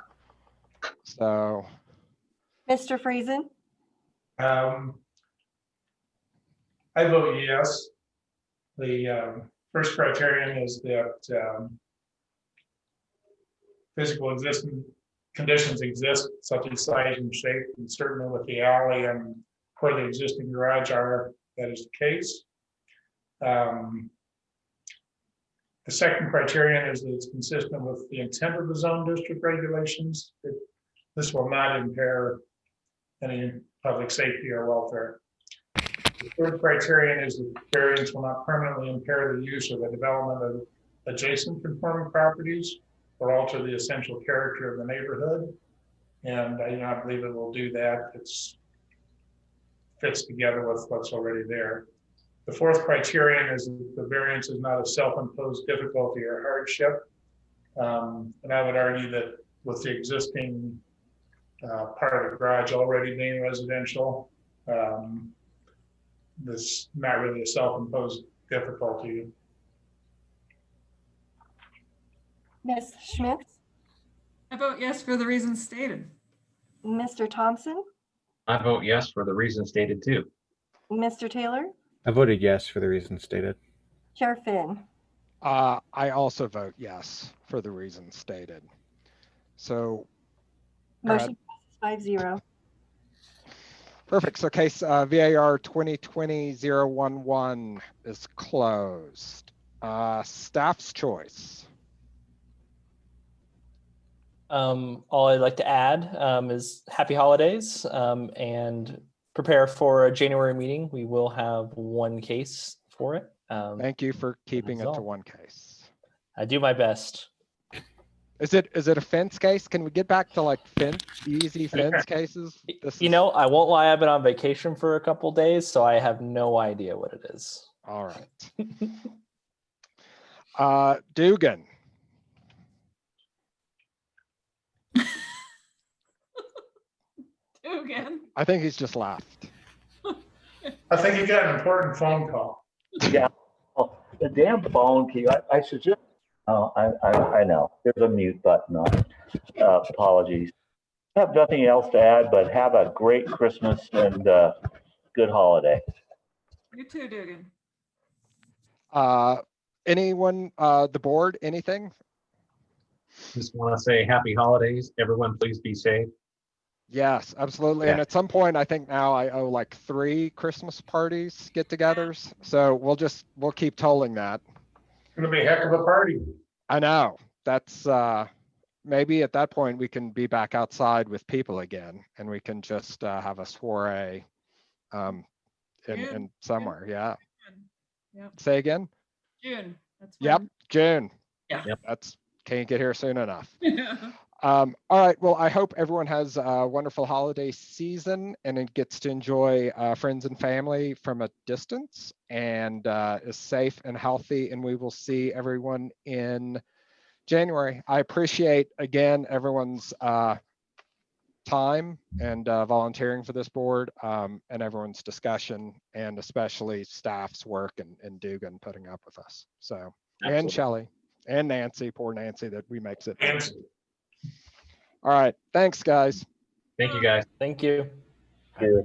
So. Mr. Friesen, I vote yes. The first criterion is that physical existing conditions exist, such as size and shape, and certainly with the alley and where the existing garage are, that is the case. The second criterion is that it's consistent with the intent of the zone district regulations. This will not impair any public safety or welfare. The third criterion is that variance will not permanently impair the use or the development of adjacent conforming properties or alter the essential character of the neighborhood. And I believe it will do that. It fits together with what's already there. The fourth criterion is that the variance is not a self-imposed difficulty or hardship. And I would argue that with the existing part of the garage already being residential, this is not really a self-imposed difficulty. Ms. Schmitz, I vote yes for the reasons stated. Mr. Thompson, I vote yes for the reasons stated too. Mr. Taylor, I voted yes for the reasons stated. Chair Finn. I also vote yes for the reasons stated. So. Motion passes 5-0. Perfect. So case VAR 2020-011 is closed. Staff's choice. All I'd like to add is happy holidays and prepare for a January meeting. We will have one case for it. Thank you for keeping it to one case. I do my best. Is it a fence case? Can we get back to like easy fence cases? I won't lie. I've been on vacation for a couple days, so I have no idea what it is. All right. Dugan. Dugan. I think he's just laughed. I think you got an important phone call. Yeah, the damn phone key. I should just. Oh, I know. There's a mute button on. Apologies. I have nothing else to add, but have a great Christmas and good holiday. You too, Dugan. Anyone, the board, anything? Just want to say happy holidays. Everyone, please be safe. Yes, absolutely. And Yeah. at some point, I think now I owe like 3 Christmas parties, get-togethers. So we'll keep tolling that. It's gonna be a heck of a party. I know. That's maybe at that point we can be back outside with people again, and we can just have a soiree in somewhere. Yeah. Yep. Say again? June. That's Yep. fine. June. Yeah. Yep. That's can't get here soon enough. All right. Well, I hope everyone has a wonderful holiday season and it gets to enjoy friends and family from a distance and is safe and healthy. And we will see everyone in January. I appreciate, again, everyone's time and volunteering for this board and everyone's discussion and especially staff's work and Dugan putting up with us. So, and Absolutely. Shelley and Nancy, poor Nancy that we make it. Nancy. All right. Thanks, guys. Thank you, guys. Thank you. Yeah.